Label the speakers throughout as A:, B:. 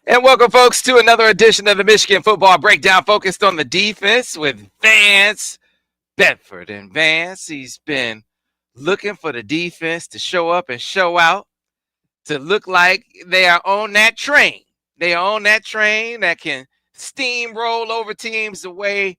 A: And welcome, folks, to another edition of the Michigan Football Breakdown focused on the defense with Vance Bedford. And Vance, he's been looking for the defense to show up and show out, to look like they are on that train. They are on that train that can steamroll over teams the way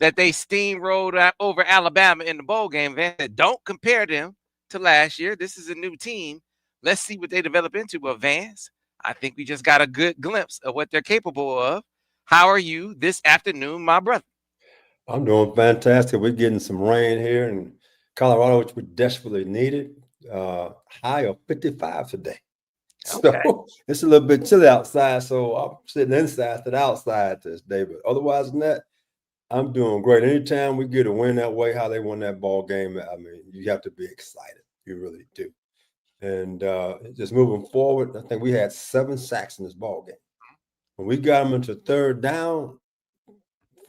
A: that they steamrolled over Alabama in the bowl game. Vance said, don't compare them to last year. This is a new team. Let's see what they develop into. But Vance, I think we just got a good glimpse of what they're capable of. How are you this afternoon, my brother?
B: I'm doing fantastic. We're getting some rain here in Colorado, which we desperately needed. High of 55 today.
A: Okay.
B: So it's a little bit chilly outside. So I'm sitting inside to the outside this day. But otherwise than that, I'm doing great. Anytime we get a win that way, how they won that ball game, I mean, you have to be excited. You really do. And just moving forward, I think we had 7 sacks in this ball game. When we got them into third down,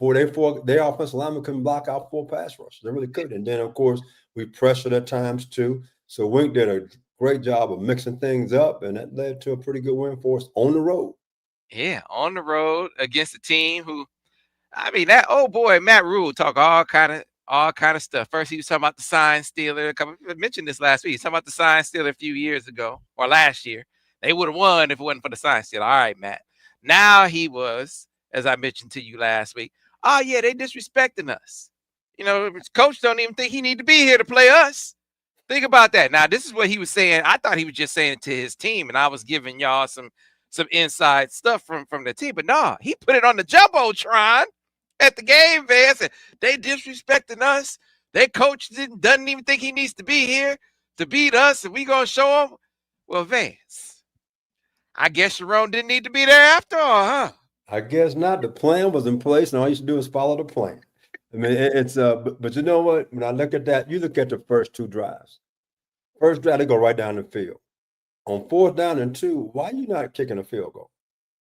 B: their offensive lineman couldn't block out 4 pass rushes. They really couldn't. And then, of course, we pressured at times too. So Wink did a great job of mixing things up, and that led to a pretty good win for us on the road.
A: Yeah, on the road against a team who, I mean, that old boy Matt Rule talk all kind of stuff. First, he was talking about the sign stealer. I mentioned this last week. He's talking about the sign stealer a few years ago or last year. They would have won if it wasn't for the sign stealer. All right, Matt. Now he was, as I mentioned to you last week. Oh yeah, they disrespecting us. You know, coach don't even think he need to be here to play us. Think about that. Now, this is what he was saying. I thought he was just saying it to his team, and I was giving y'all some inside stuff from the team. But no, he put it on the jumbotron at the game, Vance. And they disrespecting us. Their coach doesn't even think he needs to be here to beat us, and we gonna show him. Well, Vance, I guess Sharon didn't need to be there after all, huh?
B: I guess not. The plan was in place, and all you should do is follow the plan. I mean, it's but you know what? When I look at that, you look at the first 2 drives. First drive, they go right down the field. On 4th down and 2, why are you not kicking a field goal?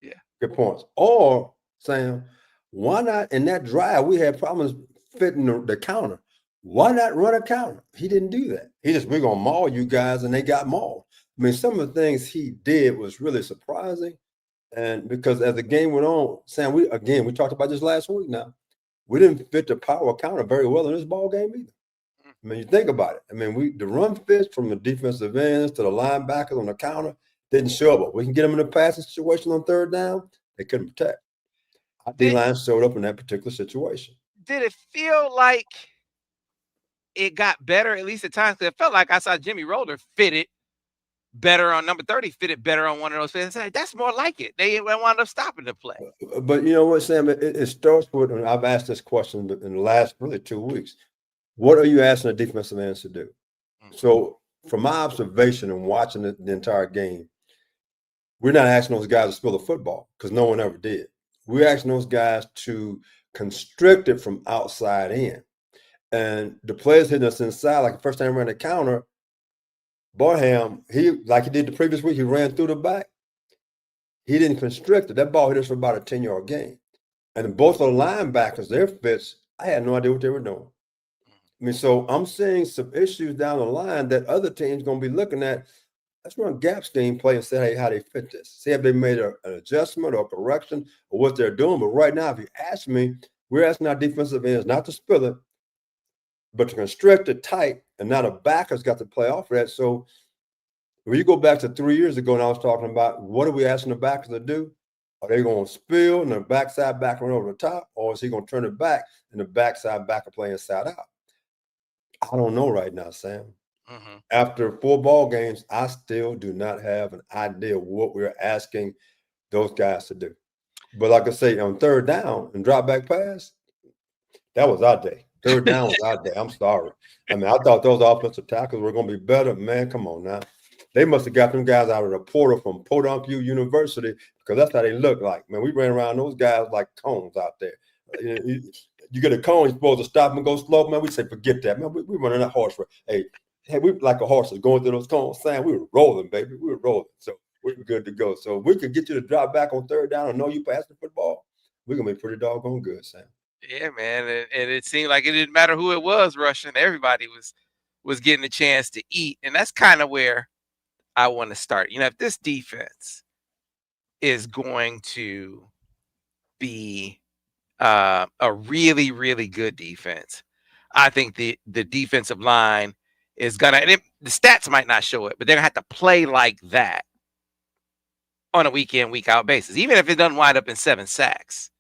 A: Yeah.
B: Good points. Or, Sam, why not in that drive, we had problems fitting the counter. Why not run a counter? He didn't do that. He just, we're going to maul you guys, and they got mauled. I mean, some of the things he did was really surprising. And because as the game went on, Sam, we talked about this last week now. We didn't fit the power counter very well in this ball game either. I mean, you think about it. I mean, the run fits from the defensive ends to the linebackers on the counter didn't show up. We can get them in a passing situation on 3rd down. They couldn't protect. Our D-line showed up in that particular situation.
A: Did it feel like it got better, at least at times? Because it felt like I saw Jimmy Roller fit it better on number 30, fit it better on one of those fits. That's more like it. They wound up stopping the play.
B: But you know what, Sam? It starts with, and I've asked this question in the last really 2 weeks. What are you asking the defensive ends to do? Mm-hmm. So from my observation and watching the entire game, we're not asking those guys to spill the football because no one ever did. We're asking those guys to constrict it from outside in. And the players hitting us inside, like the first time we ran the counter, Barham, like he did the previous week, he ran through the back. He didn't constrict it. That ball hit us for about a 10-yard gain. And both of the linebackers, their fits, I had no idea what they were doing. I mean, so I'm seeing some issues down the line that other teams going to be looking at. Let's run gap scheme play and say, hey, how they fit this. See if they made an adjustment or a correction or what they're doing. But right now, if you ask me, we're asking our defensive ends not to spill it, but to constrict it tight, and now the backers got to play off of that. So when you go back to 3 years ago, and I was talking about what are we asking the backers to do? Are they going to spill and the backside backer run over the top, or is he going to turn it back and the backside backer play inside out? I don't know right now, Sam. Mm-hmm. After 4 ball games, I still do not have an idea what we're asking those guys to do. But like I say, on 3rd down and drop back pass, that was our day. 3rd down was our day. I'm sorry. I mean, I thought those offensive tackles were going to be better. Man, come on now. They must have got them guys out of the portal from Podunk University because that's how they look like. Man, we ran around those guys like cones out there. You get a cone, you're supposed to stop and go slow. Man, we say, forget that. Man, we running that horse. Hey, we like a horse going through those cones. Sam, we were rolling, baby. We were rolling. So we were good to go. So if we could get you to drop back on 3rd down and know you passed the football, we're going to be pretty doggone good, Sam.
A: Yeah, man. And it seemed like it didn't matter who it was rushing. Everybody was getting a chance to eat. And that's kind of where I want to start. You know, if this defense is going to be a really, really good defense. I think the defensive line is gonna. The stats might not show it, but they're gonna have to play like that on a week in, week out basis, even if it doesn't wind up in 7 sacks.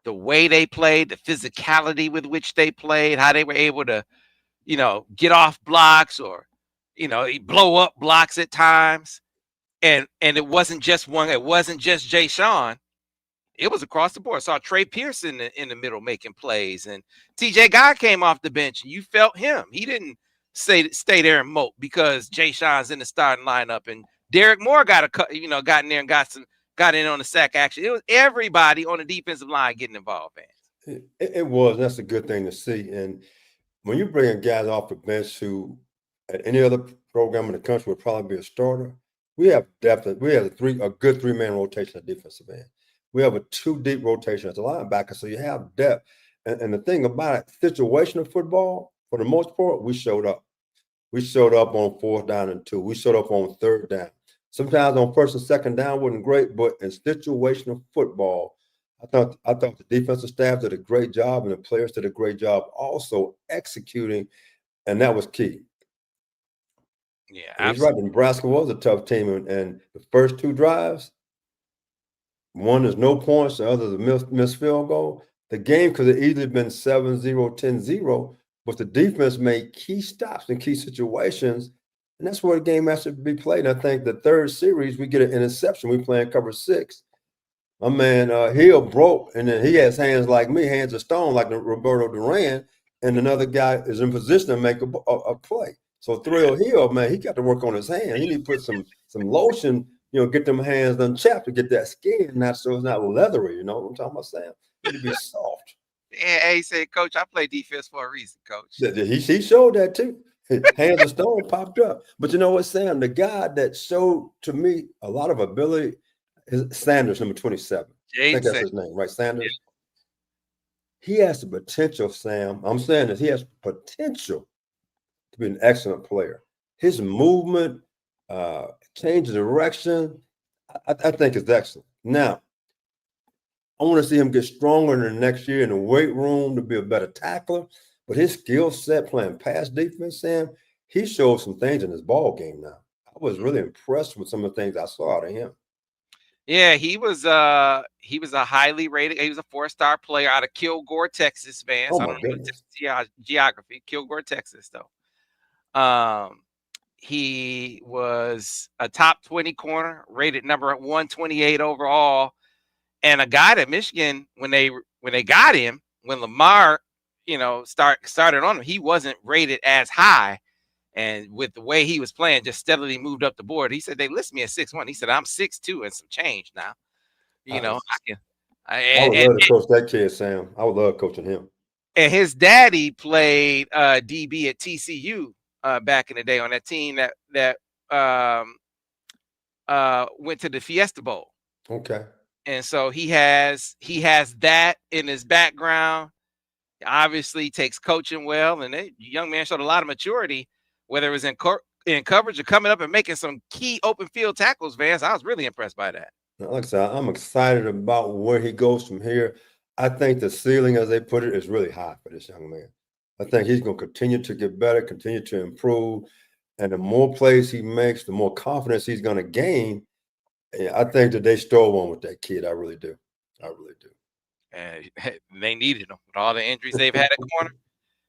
A: The way they played, the physicality with which they played, how they were able to, get off blocks or, blow up blocks at times. And it wasn't just one, it wasn't just Jay Sean. It was across the board. I saw Trey Pearson in the middle making plays, and TJ Guy came off the bench, and you felt him. He didn't stay there and mope because Jay Sean's in the starting lineup, and Derrick Moore got in there and got in on the sack action. It was everybody on the defensive line getting involved, man.
B: It was. That's a good thing to see. And when you bring guys off the bench who at any other program in the country would probably be a starter, we have depth. We have a good 3-man rotation at defensive end. We have a 2-deep rotation as a linebacker, so you have depth. And the thing about it, situational football, for the most part, we showed up. We showed up on 4th down and 2. We showed up on 3rd down. Sometimes on 1st and 2nd down wasn't great, but in situational football, I thought the defensive staff did a great job and the players did a great job also executing, and that was key.
A: Yeah,
B: and he's right. Nebraska was a tough team, and the first 2 drives, one is no points, the other is a missed field goal. The game could have easily been 7-0, 10-0, but the defense made key stops in key situations, and that's where the game has to be played. And I think the 3rd series, we get an interception. We play in cover 6. My man Hill broke, and then he has hands like me, hands of stone like Roberto Duran, and another guy is in position to make a play. So Thrill Hill, man, he got to work on his hand. He need to put some lotion, get them hands unchapped to get that skin, so it's not leathery. You know what I'm talking about, Sam? It need to be soft.
A: Yeah, he said, Coach, I play defense for a reason, Coach.
B: He showed that too. Hands of stone popped up. But you know what, Sam? The guy that showed to me a lot of ability is Sanders, number 27. I think that's his name, right? Sanders. Yeah. He has the potential, Sam. I'm saying this. He has potential to be an excellent player. His movement, change of direction, I think is excellent. Now, I want to see him get stronger in the next year in the weight room to be a better tackler. But his skill set playing pass defense, Sam, he showed some things in his ball game now. I was really impressed with some of the things I saw out of him.
A: Yeah, he was a highly rated. He was a 4-star player out of Kilgore, Texas, man.
B: Oh,
A: so I don't know geography. Kilgore, Texas, though. He was a top 20 corner, rated number 128 overall, and a guy that Michigan, when they got him, when Lamar, started on him, he wasn't rated as high. And with the way he was playing, just steadily moved up the board. He said they list me at 6'1". He said I'm 6'2" and some change now.
B: I would love to coach that kid, Sam. I would love coaching him.
A: And his daddy played DB at TCU back in the day on that team that went to the Fiesta Bowl.
B: Okay.
A: And so he has that in his background. He obviously takes coaching well, and the young man showed a lot of maturity, whether it was in coverage or coming up and making some key open field tackles, Vance. I was really impressed by that.
B: Like I said, I'm excited about where he goes from here. I think the ceiling, as they put it, is really high for this young man. I think he's going to continue to get better, continue to improve. And the more plays he makes, the more confidence he's going to gain. And I think that they stole one with that kid. I really do. I really do.
A: And they needed him with all the injuries they've had at corner.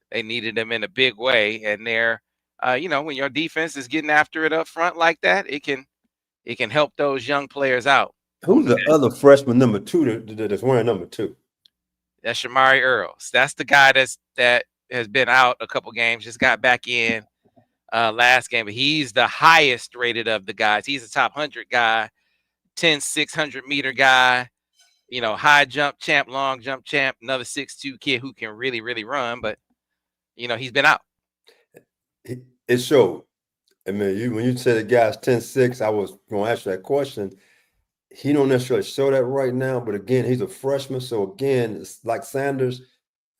A: They needed him in a big way. And they're, when your defense is getting after it up front like that, it can help those young players out.
B: Who's the other freshman number 2 that's wearing number 2?
A: That's Shamari Earls. That's the guy that has been out a couple games, just got back in last game. But he's the highest rated of the guys. He's a top 100 guy, 600 meter guy, high jump champ, long jump champ, another 6'2" kid who can really, really run. But, he's been out.
B: It showed. I mean, when you said the guy's 10'6", I was going to ask you that question. He don't necessarily show that right now, but again, he's a freshman. So again, it's like Sanders,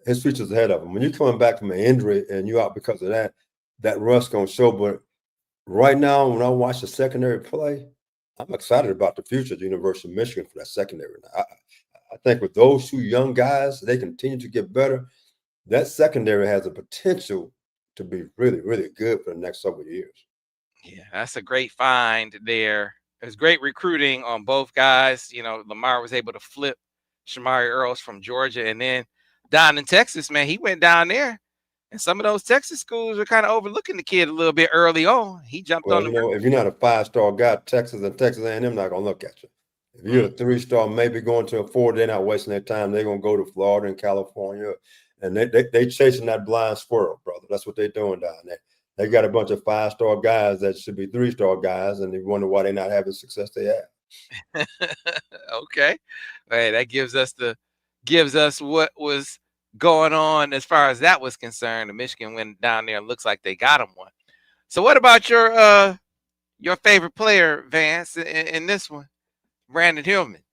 B: his future's ahead of him. When you're coming back from an injury and you're out because of that rust gonna show. But right now, when I watch the secondary play, I'm excited about the future of the University of Michigan for that secondary. I think with those two young guys, they continue to get better. That secondary has the potential to be really, really good for the next several years.
A: Yeah, that's a great find there. It was great recruiting on both guys. Lamar was able to flip Shamari Earls from Georgia, and then down in Texas, man, he went down there, and some of those Texas schools are kind of overlooking the kid a little bit early on. He jumped on
B: Well, if you're not a 5-star guy, Texas and Texas A&M not gonna look at you. If you're a 3-star, maybe going to a 4, they're not wasting their time. They're gonna go to Florida and California, and they chasing that blind squirrel, brother. That's what they're doing down there. They got a bunch of 5-star guys that should be 3-star guys, and they wonder why they're not having the success they have.
A: Okay, hey, that gives us what was going on as far as that was concerned. The Michigan went down there. Looks like they got him one. So, what about your favorite player, Vance, in this one, Brandon Hillman?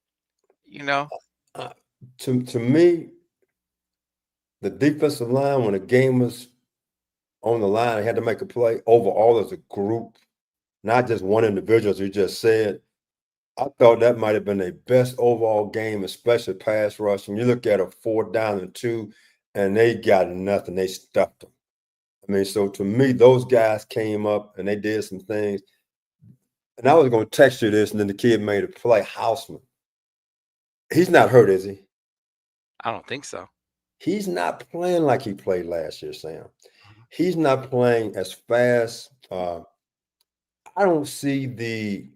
B: To me, the defensive line, when the game was on the line, they had to make a play overall as a group, not just one individual, as you just said. I thought that might have been their best overall game, especially pass rush. When you look at a 4th down and 2, and they got nothing, they stuffed them. I mean, so to me, those guys came up and they did some things. And I was going to text you this, and then the kid made a play, Houseman. He's not hurt, is he?
A: I don't think so.
B: He's not playing like he played last year, Sam. He's not playing as fast. I don't see the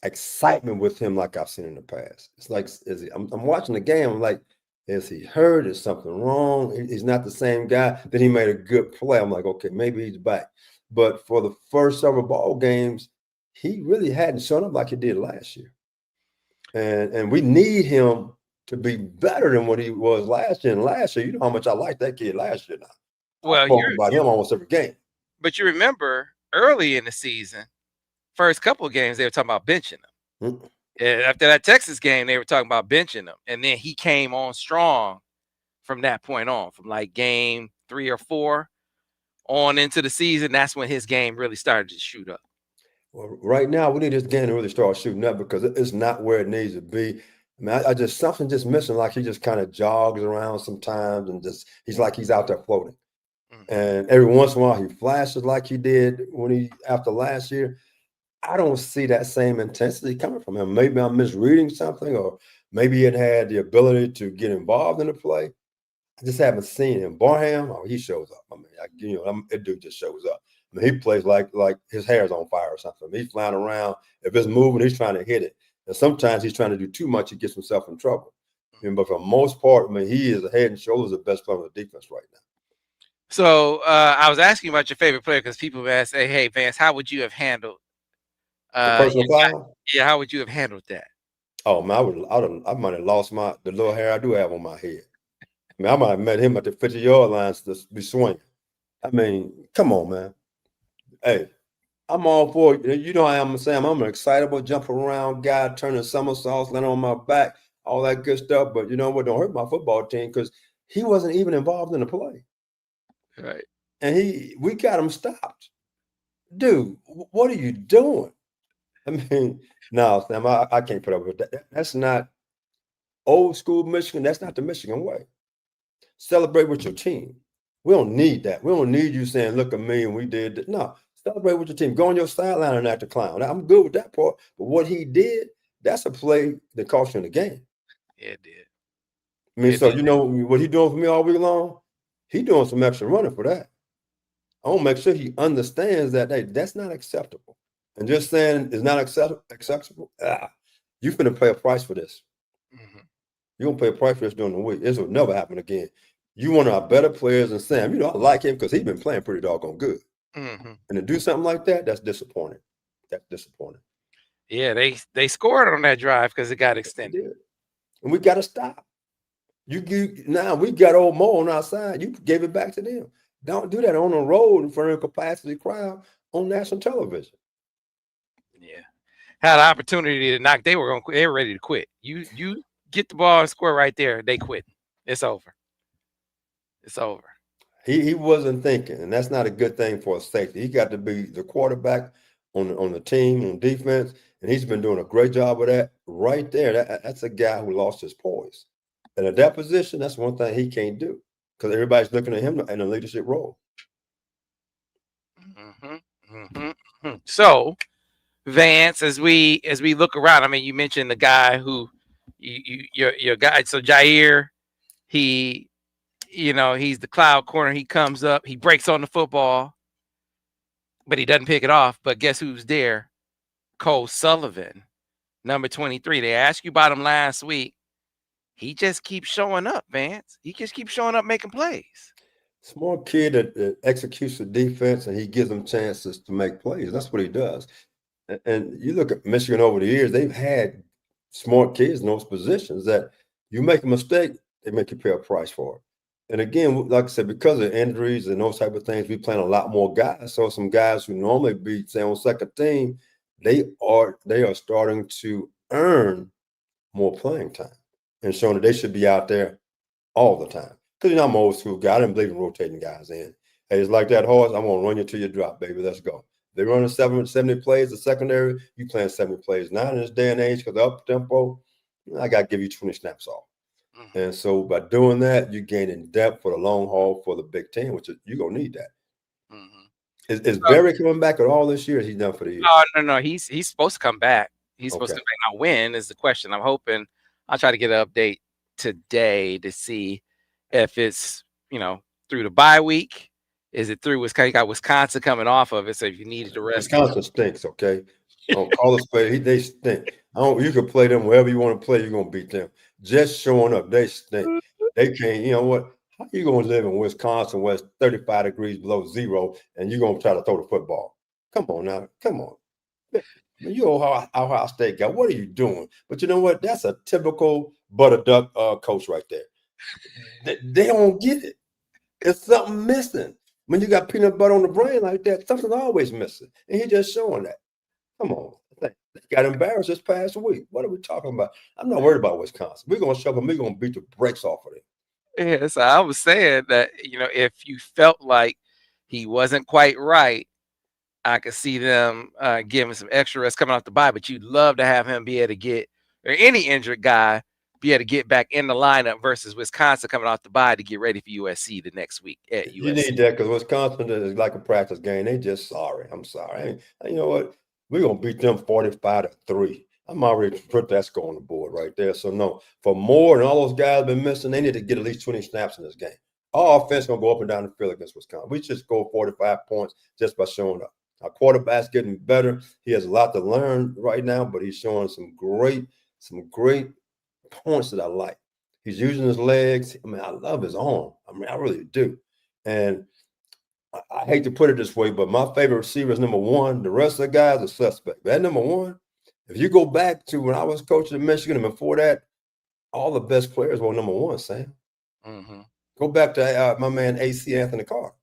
B: excitement with him like I've seen in the past. It's like, I'm watching the game. I'm like, is he hurt? Is something wrong? He's not the same guy. Then he made a good play. I'm like, okay, maybe he's back. But for the first several ball games, he really hadn't shown up like he did last year. And we need him to be better than what he was last year. And last year, you know how much I liked that kid last year now.
A: Well,
B: I spoke about him almost every game.
A: But you remember early in the season, first couple of games, they were talking about benching him. Mm-hmm. After that Texas game, they were talking about benching him. And then he came on strong from that point on, from like game 3 or 4 on into the season. That's when his game really started to shoot up.
B: Well, right now, we need this game to really start shooting up because it's not where it needs to be. I mean, I just something just missing. Like he just kind of jogs around sometimes, and he's like he's out there floating. Mm-hmm. And every once in a while, he flashes like he did after last year. I don't see that same intensity coming from him. Maybe I'm misreading something, or maybe he had the ability to get involved in the play. I just haven't seen him. Barham, he shows up. I mean, that dude just shows up. I mean, he plays like his hair's on fire or something. He's flying around. If it's moving, he's trying to hit it. And sometimes he's trying to do too much. He gets himself in trouble. I mean, but for the most part, I mean, he is head and shoulders the best player on the defense right now.
A: So I was asking about your favorite player because people have asked, hey, Vance, how would you have handled
B: the personal foul?
A: Yeah, how would you have handled that?
B: Oh man, I might have lost the little hair I do have on my head. I mean, I might have met him at the 50-yard line to be swinging. I mean, come on, man. Hey, I'm all for it. You know how I'm saying. I'm an excitable, jump around guy, turning somersaults, landing on my back, all that good stuff. But you know what? Don't hurt my football team because he wasn't even involved in the play.
A: Right.
B: And we got him stopped. Dude, what are you doing? I mean, no, Sam, I can't put up with that. That's not old school Michigan. That's not the Michigan way. Celebrate with your team. We don't need that. We don't need you saying, look at me and we did that. No, celebrate with your team. Go on your sideline and act a clown. I'm good with that part. But what he did, that's a play that cost you in the game.
A: Yeah, it did.
B: I mean, you know what he doing for me all week long? He doing some extra running for that. I want to make sure he understands that, hey, that's not acceptable. And just saying it's not acceptable, you finna pay a price for this. Mm-hmm. You're going to pay a price for this during the week. This will never happen again. You one of our better players than Sam. You know, I like him because he's been playing pretty doggone good. Mm-hmm. And to do something like that, that's disappointing. That's disappointing.
A: Yeah, they scored on that drive because it got extended.
B: And we got to stop. Now we got old Mo on our side. You gave it back to them. Don't do that on the road in front of a capacity crowd on national television.
A: Yeah, had an opportunity to knock. They were ready to quit. You get the ball and score right there. They quit. It's over. It's over.
B: He wasn't thinking, and that's not a good thing for a safety. He got to be the quarterback on the team on defense, And he's been doing a great job with that right there. That's a guy who lost his poise. And at that position, that's one thing he can't do because everybody's looking at him in a leadership role.
A: So, Vance, as we look around, I mean, you mentioned the guy who your guy. So Jair, he's the cloud corner. He comes up, he breaks on the football, but he doesn't pick it off. But guess who's there? Cole Sullivan, number 23. They asked you about him last week. He just keeps showing up, Vance. He just keeps showing up, making plays.
B: Smart kid that executes the defense, and he gives them chances to make plays. That's what he does. And you look at Michigan over the years, they've had smart kids in those positions that you make a mistake, they make you pay a price for it. And again, like I said, because of injuries and those type of things, we playing a lot more guys. So some guys who normally be, say, on second team, they are starting to earn more playing time and showing that they should be out there all the time. Because I'm an old school guy. I didn't believe in rotating guys in. Hey, it's like that horse. I'm going to run you till you drop, baby. Let's go. They're running 70 plays, the secondary, you playing 70 plays. Now in this day and age, because the up tempo, I got to give you 20 snaps off. Mm-hmm. And so by doing that, you're gaining depth for the long haul for the Big Ten, which you're going to need that. Mm-hmm. Is Barry coming back at all this year? Is he done for the year?
A: No. He's supposed to come back. He's supposed to come back. Now, when is the question? I'm hoping I'll try to get an update today to see if it's, through the bye week. Is it through Wisconsin? You got Wisconsin coming off of it, so if you needed the rest.
B: Wisconsin stinks, okay? Don't call us play. They stink. You can play them wherever you want to play. You're going to beat them. Just showing up, they stink. They can't, you know what? How you going to live in Wisconsin where it's 35 degrees below zero and you're going to try to throw the football? Come on now. Come on. You Ohio State guy. What are you doing? But you know what? That's a typical butterduck coach right there. They don't get it. It's something missing. When you got peanut butter on the brain like that, something's always missing. And he's just showing that. Come on. They got embarrassed this past week. What are we talking about? I'm not worried about Wisconsin. We're going to show them. We're going to beat the brakes off of them.
A: Yeah, so I was saying that, if you felt like he wasn't quite right, I could see them giving some extra rest coming off the bye, but you'd love to have him be able to get, or any injured guy, be able to get back in the lineup versus Wisconsin coming off the bye to get ready for USC the next week at USC.
B: You need that because Wisconsin is like a practice game. They just sorry. I'm sorry. You know what? We're going to beat them 45-3. I'm already put that score on the board right there. So, no, for Moore and all those guys have been missing, they need to get at least 20 snaps in this game. Our offense is going to go up and down the field against Wisconsin. We just scored 45 points just by showing up. Our quarterback's getting better. He has a lot to learn right now, but he's showing some great points that I like. He's using his legs. I mean, I love his arm. I mean, I really do. And I hate to put it this way, but my favorite receiver is number one. The rest of the guys are suspect. That number one, if you go back to when I was coaching in Michigan and before that, all the best players were number one, Sam. Mm-hmm. Go back to my man A.C. Anthony Carr.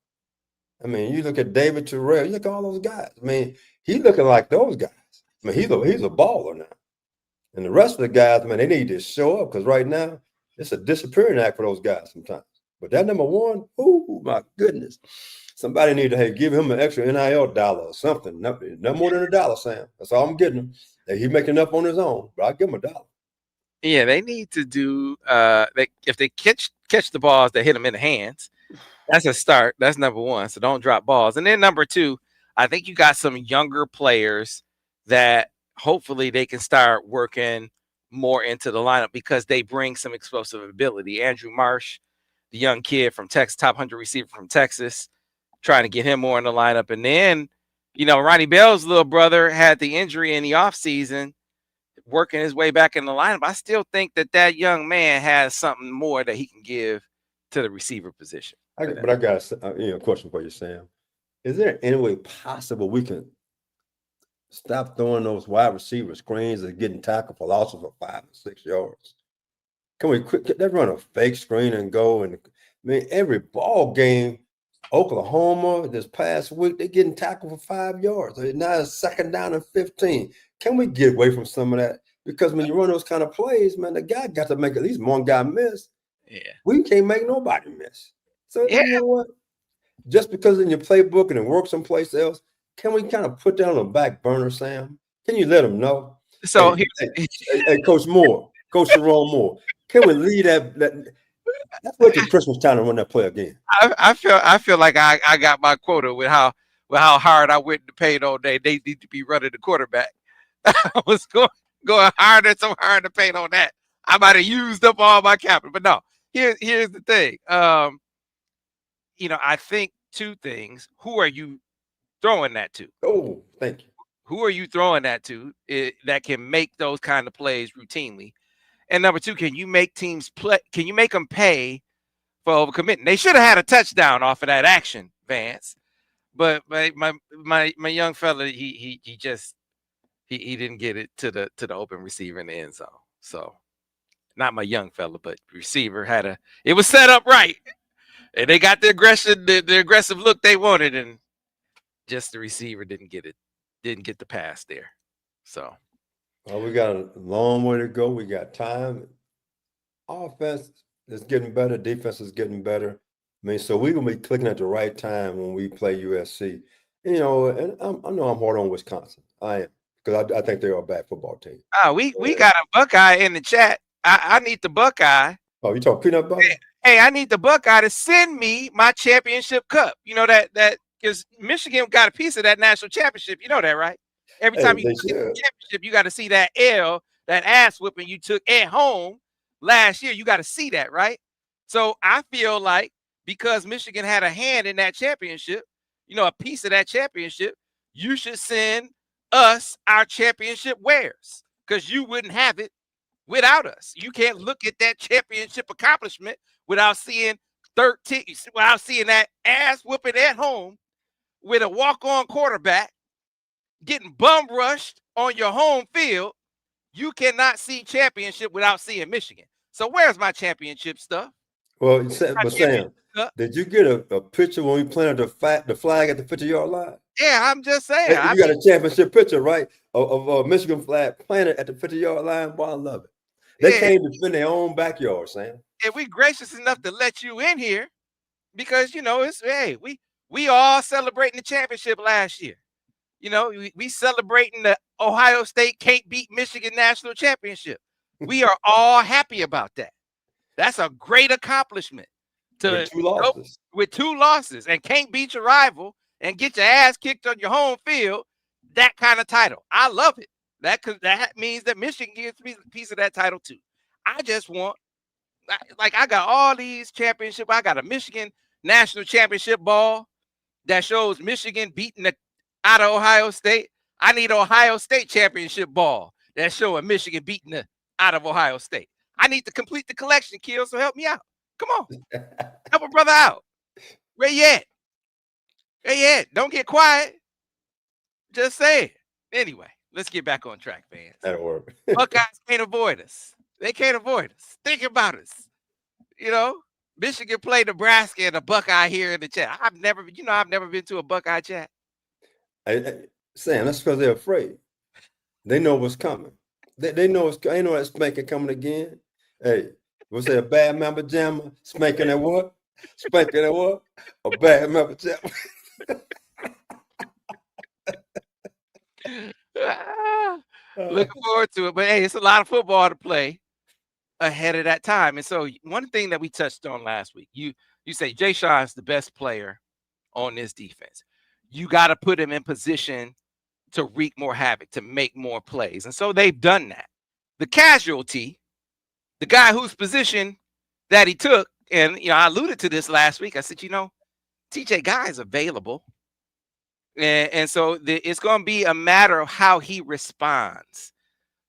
B: I mean, you look at David Terrell, you look at all those guys. I mean, he's looking like those guys. I mean, he's a baller now. And the rest of the guys, man, they need to show up because right now it's a disappearing act for those guys sometimes. But that number one, oh my goodness. Somebody need to give him an extra NIL dollar or something. No more than $1, Sam. That's all I'm getting him. He's making up on his own, but I'll give him $1.
A: Yeah, they need to do if they catch the balls that hit them in the hands. That's a start. That's number one. So don't drop balls. And then number two, I think you got some younger players that hopefully they can start working more into the lineup because they bring some explosive ability. Andrew Marsh, the young kid from Texas, top 100 receiver from Texas, trying to get him more in the lineup. And then, Ronnie Bell's little brother had the injury in the offseason, working his way back in the lineup. I still think that young man has something more that he can give to the receiver position.
B: But I got a question for you, Sam. Is there any way possible we can stop throwing those wide receiver screens and getting tackled for losses of 5 and 6 yards? Can we let's run a fake screen and go? And I mean, every ball game, Oklahoma this past week, they're getting tackled for 5 yards. Now it's 2nd down and 15. Can we get away from some of that? Because when you run those kind of plays, man, the guy got to make at least one guy miss. Yeah, we can't make nobody miss. So you know what? Just because in your playbook and it works someplace else, can we kind of put that on the back burner, Sam? Can you let them know?
A: So
B: Hey, Coach Moore, Coach Sharon Moore, can we leave that? That's what your Christmas time to run that play again.
A: I feel like I got my quota with how hard I went to paint all day. They need to be running the quarterback. I was going harder, so hard to paint on that. I might have used up all my capital, but no. Here's the thing. I think two things. Who are you throwing that to?
B: Oh, thank you.
A: Who are you throwing that to that can make those kind of plays routinely? And number two, can you make teams play? Can you make them pay for overcommitting? They should have had a touchdown off of that action, Vance. But my young fella, he just didn't get it to the open receiver in the end zone. So not my young fella, but receiver it was set up right. And they got the aggression, the aggressive look they wanted, and just the receiver didn't get the pass there. So
B: well, we got a long way to go. We got time. Offense is getting better. Defense is getting better. I mean, so we're gonna be clicking at the right time when we play USC. And I know I'm hard on Wisconsin. I am, because I think they're a bad football team.
A: We got a Buckeye in the chat. I need the Buckeye.
B: Oh, you talking peanut butter?
A: Hey, I need the Buckeye to send me my championship cup. You know that because Michigan got a piece of that national championship. You know that, right? Every time you get the championship, you got to see that L, that ass whipping you took at home last year. You got to see that, right? So I feel like because Michigan had a hand in that championship, a piece of that championship, you should send us our championship wares because you wouldn't have it without us. You can't look at that championship accomplishment without seeing that ass whooping at home with a walk-on quarterback getting bum rushed on your home field. You cannot see championship without seeing Michigan. So where's my championship stuff?
B: Well, but Sam, did you get a picture when we planted the flag at the 50-yard line?
A: Yeah, I'm just saying.
B: Hey, you got a championship picture, right? Of Michigan flag planted at the 50-yard line. Boy, I love it. They can't defend their own backyard, Sam.
A: And we gracious enough to let you in here because we all celebrating the championship last year. We celebrating the Ohio State can't beat Michigan national championship. We are all happy about that. That's a great accomplishment.
B: With
A: two losses and can't beat your rival and get your ass kicked on your home field. That kind of title. I love it. That means that Michigan gets a piece of that title too. I just want, I got all these championships. I got a Michigan national championship ball that shows Michigan beating out of Ohio State. I need Ohio State championship ball that's showing Michigan beating out of Ohio State. I need to complete the collection, Kill, so help me out. Come on. Help a brother out. Where you at? Don't get quiet. Just say it. Anyway, let's get back on track, fans.
B: That'll work.
A: Buckeyes can't avoid us. They can't avoid us. Think about us. Michigan played Nebraska and a Buckeye here in the chat. I've never been to a Buckeye chat.
B: Sam, that's because they're afraid. They know what's coming. They know that spanking coming again. Hey, was there a bad mama jammer spanking at what? Spanking at what? A bad mama jammer.
A: Looking forward to it. But hey, it's a lot of football to play ahead of that time. And so one thing that we touched on last week, you say Jay Sean's the best player on this defense. You got to put him in position to wreak more havoc, to make more plays. And so they've done that. The casualty, the guy whose position that he took, and I alluded to this last week. I said, TJ Guy is available. And so it's going to be a matter of how he responds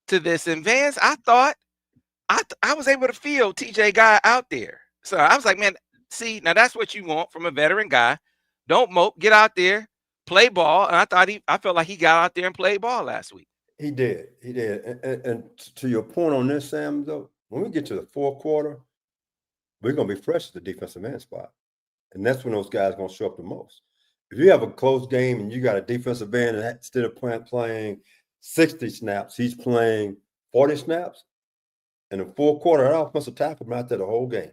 A: to this. And Vance, I thought I was able to feel TJ Guy out there. So I was like, man, see, now that's what you want from a veteran guy. Don't mope, get out there, play ball. And I felt like he got out there and played ball last week.
B: He did. And to your point on this, Sam, though, when we get to the fourth quarter, we're going to be fresh at the defensive end spot. And that's when those guys are going to show up the most. If you have a close game and you got a defensive end and instead of playing 60 snaps, he's playing 40 snaps. In the fourth quarter, that offensive tackle been out there the whole game.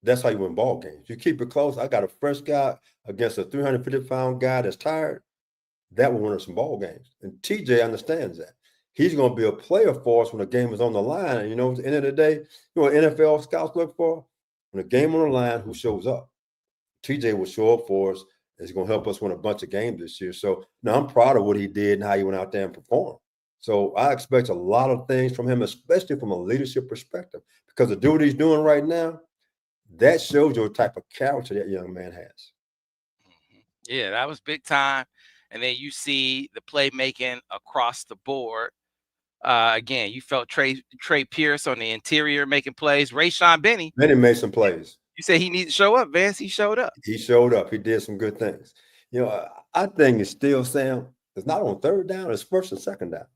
B: That's how you win ball games. You keep it close. I got a fresh guy against a 350-pound guy that's tired. that will win us some ball games. And TJ understands that. He's going to be a player for us when the game is on the line. And, at the end of the day, what NFL scouts look for? When the game on the line, who shows up? TJ will show up for us. It's going to help us win a bunch of games this year. So now I'm proud of what he did and how he went out there and performed. So I expect a lot of things from him, especially from a leadership perspective, because to do what he's doing right now, that shows you what type of character that young man has.
A: Yeah, that was big time. And then you see the playmaking across the board. Again, you felt Trey Pierce on the interior making plays. Rayshawn Benny.
B: Benny made some plays.
A: You said he needed to show up, Vance. He showed up.
B: He showed up. He did some good things. I think it's still, Sam, it's not on third down, it's first and second down.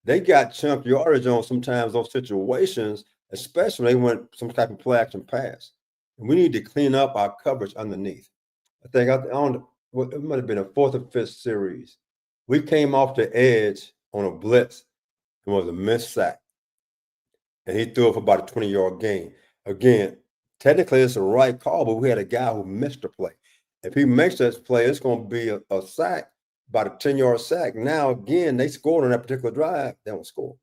B: They got chunk yardage on sometimes those situations, especially when they went some type of play action pass. And we need to clean up our coverage underneath. I think it might have been a fourth or fifth series. We came off the edge on a blitz and was a missed sack. And he threw it for about a 20-yard gain. Again, technically it's the right call, but we had a guy who missed the play. If he makes that play, it's going to be a sack, about a 10-yard sack. Now, again, they scored on that particular drive. They don't score.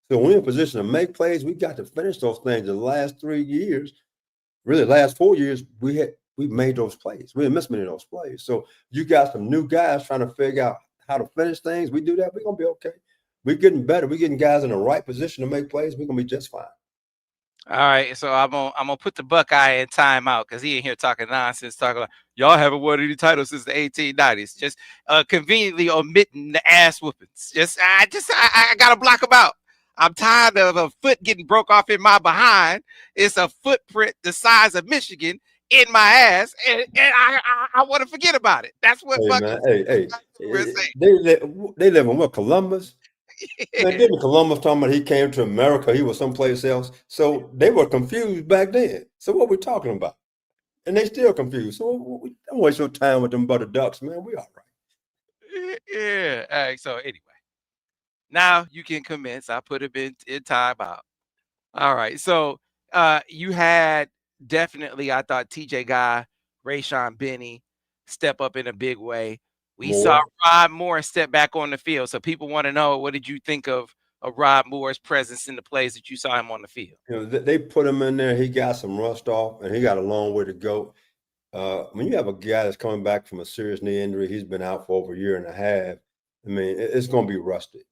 B: So when we're in a position to make plays, we got to finish those things. The last 3 years, really the last 4 years, we made those plays. We didn't miss many of those plays. So you got some new guys trying to figure out how to finish things. We do that, we're going to be okay. We're getting better. We're getting guys in the right position to make plays. We're going to be just fine.
A: All right, so I'm gonna put the Buckeye in timeout because he in here talking nonsense, talking like y'all haven't won any titles since the 1890s. Just conveniently omitting the ass whoopings. I gotta block them out. I'm tired of a foot getting broke off in my behind. It's a footprint the size of Michigan in my ass, and I want to forget about it. That's what.
B: They live in what, Columbus? Man, didn't Columbus talking about he came to America, he was someplace else? So they were confused back then. So what we talking about? And they still confused. So don't waste your time with them butter ducks, man. We all right.
A: Yeah. All right, so anyway, now you can commence. I put him in timeout. All right. So you had definitely, I thought TJ Guy, Rayshawn Benny step up in a big way. We saw Rod Moore step back on the field. So people want to know, what did you think of Rod Moore's presence in the plays that you saw him on the field?
B: They put him in there. He got some rust off, and he got a long way to go. When you have a guy that's coming back from a serious knee injury, he's been out for over a year and a half. I mean, it's going to be rusty.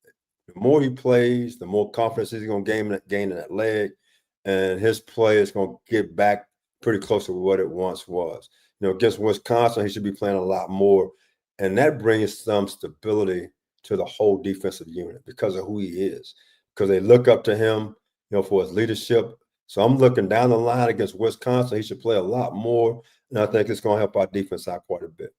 B: The more he plays, the more confidence he's going to gain in that leg, and his play is going to get back pretty close to what it once was. Against Wisconsin, he should be playing a lot more. And that brings some stability to the whole defensive unit because of who he is, because they look up to him, for his leadership. So I'm looking down the line against Wisconsin. He should play a lot more, and I think it's going to help our defense out quite a bit.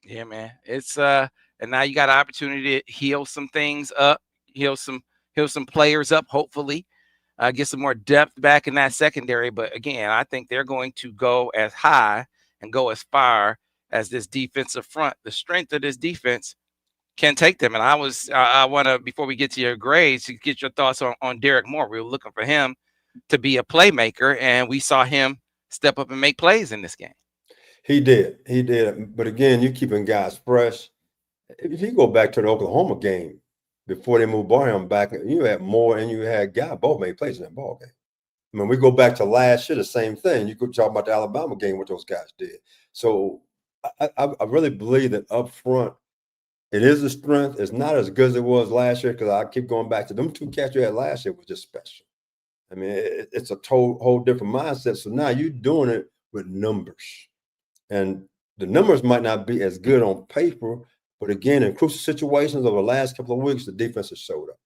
A: Yeah, man. It's and now you got an opportunity to heal some things up, heal some players up, hopefully. Get some more depth back in that secondary. But again, I think they're going to go as high and go as far as this defensive front. The strength of this defense can take them. And I want to, before we get to your grades, to get your thoughts on Derrick Moore. We were looking for him to be a playmaker, and we saw him step up and make plays in this game.
B: He did. But again, you're keeping guys fresh. If you go back to the Oklahoma game, before they moved Barham back, you had Moore and you had Guy both made plays in that ball game. I mean, we go back to last year, the same thing. You could talk about the Alabama game, what those guys did. So I really believe that up front, it is a strength. It's not as good as it was last year, because I keep going back to them two cats you had last year was just special. I mean, it's a whole different mindset. So now you're doing it with numbers. And the numbers might not be as good on paper, but again, in crucial situations over the last couple of weeks, the defense has showed up.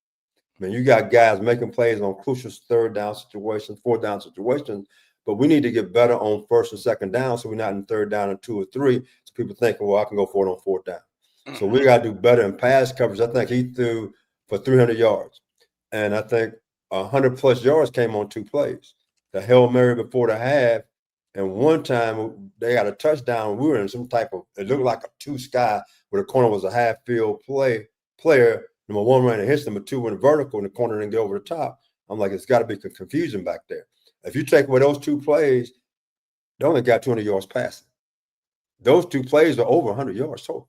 B: I mean, you got guys making plays on crucial third down situations, fourth down situations, but we need to get better on first and second down so we're not in third down and 2 or 3. So people thinking, well, I can go for it on fourth down. So we got to do better in pass coverage. I think he threw for 300 yards. And I think 100-plus yards came on 2 plays. The Hail Mary before the half, and one time they got a touchdown. We were in some type of, it looked like a 2 sky where the corner was a half-field player. Number 1 ran and hits, number 2 went vertical, and the corner didn't get over the top. I'm like, it's got to be confusion back there. If you take away those 2 plays, they only got 200 yards passing. Those 2 plays are over 100 yards total.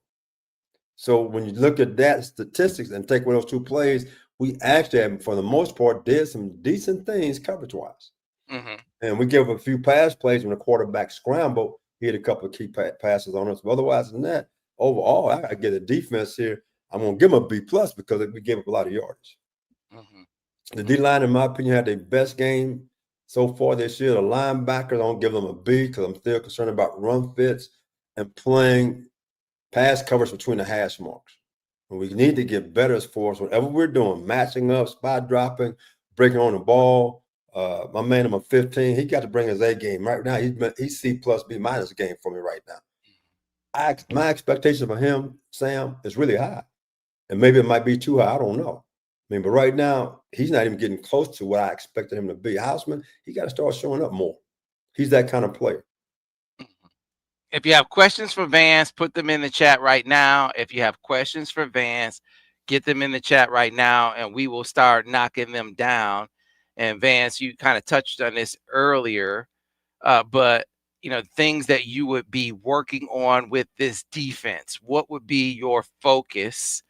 B: So when you look at that statistics and take away those 2 plays, we actually, for the most part, did some decent things coverage-wise.
A: Mm-hmm.
B: And we give a few pass plays when the quarterback scrambled. He had a couple of key passes on us. But otherwise than that, overall, I got to get a defense here. I'm going to give them a B+ because we gave up a lot of yardage.
A: Mm-hmm.
B: The D-line, in my opinion, had their best game so far this year. The linebackers, I don't give them a B because I'm still concerned about run fits and playing pass coverage between the hash marks. And we need to get better as far as whatever we're doing, matching up, spot dropping, breaking on the ball. My man, number 15, he got to bring his A game. Right now, he's C+, B- game for me right now. My expectation for him, Sam, is really high. And maybe it might be too high. I don't know. I mean, but right now, he's not even getting close to what I expected him to be. Houseman, he got to start showing up more. He's that kind of player.
A: If you have questions for Vance, put them in the chat right now. If you have questions for Vance, get them in the chat right now, and we will start knocking them down. And Vance, you kind of touched on this earlier, but things that you would be working on with this defense. What would be your focus?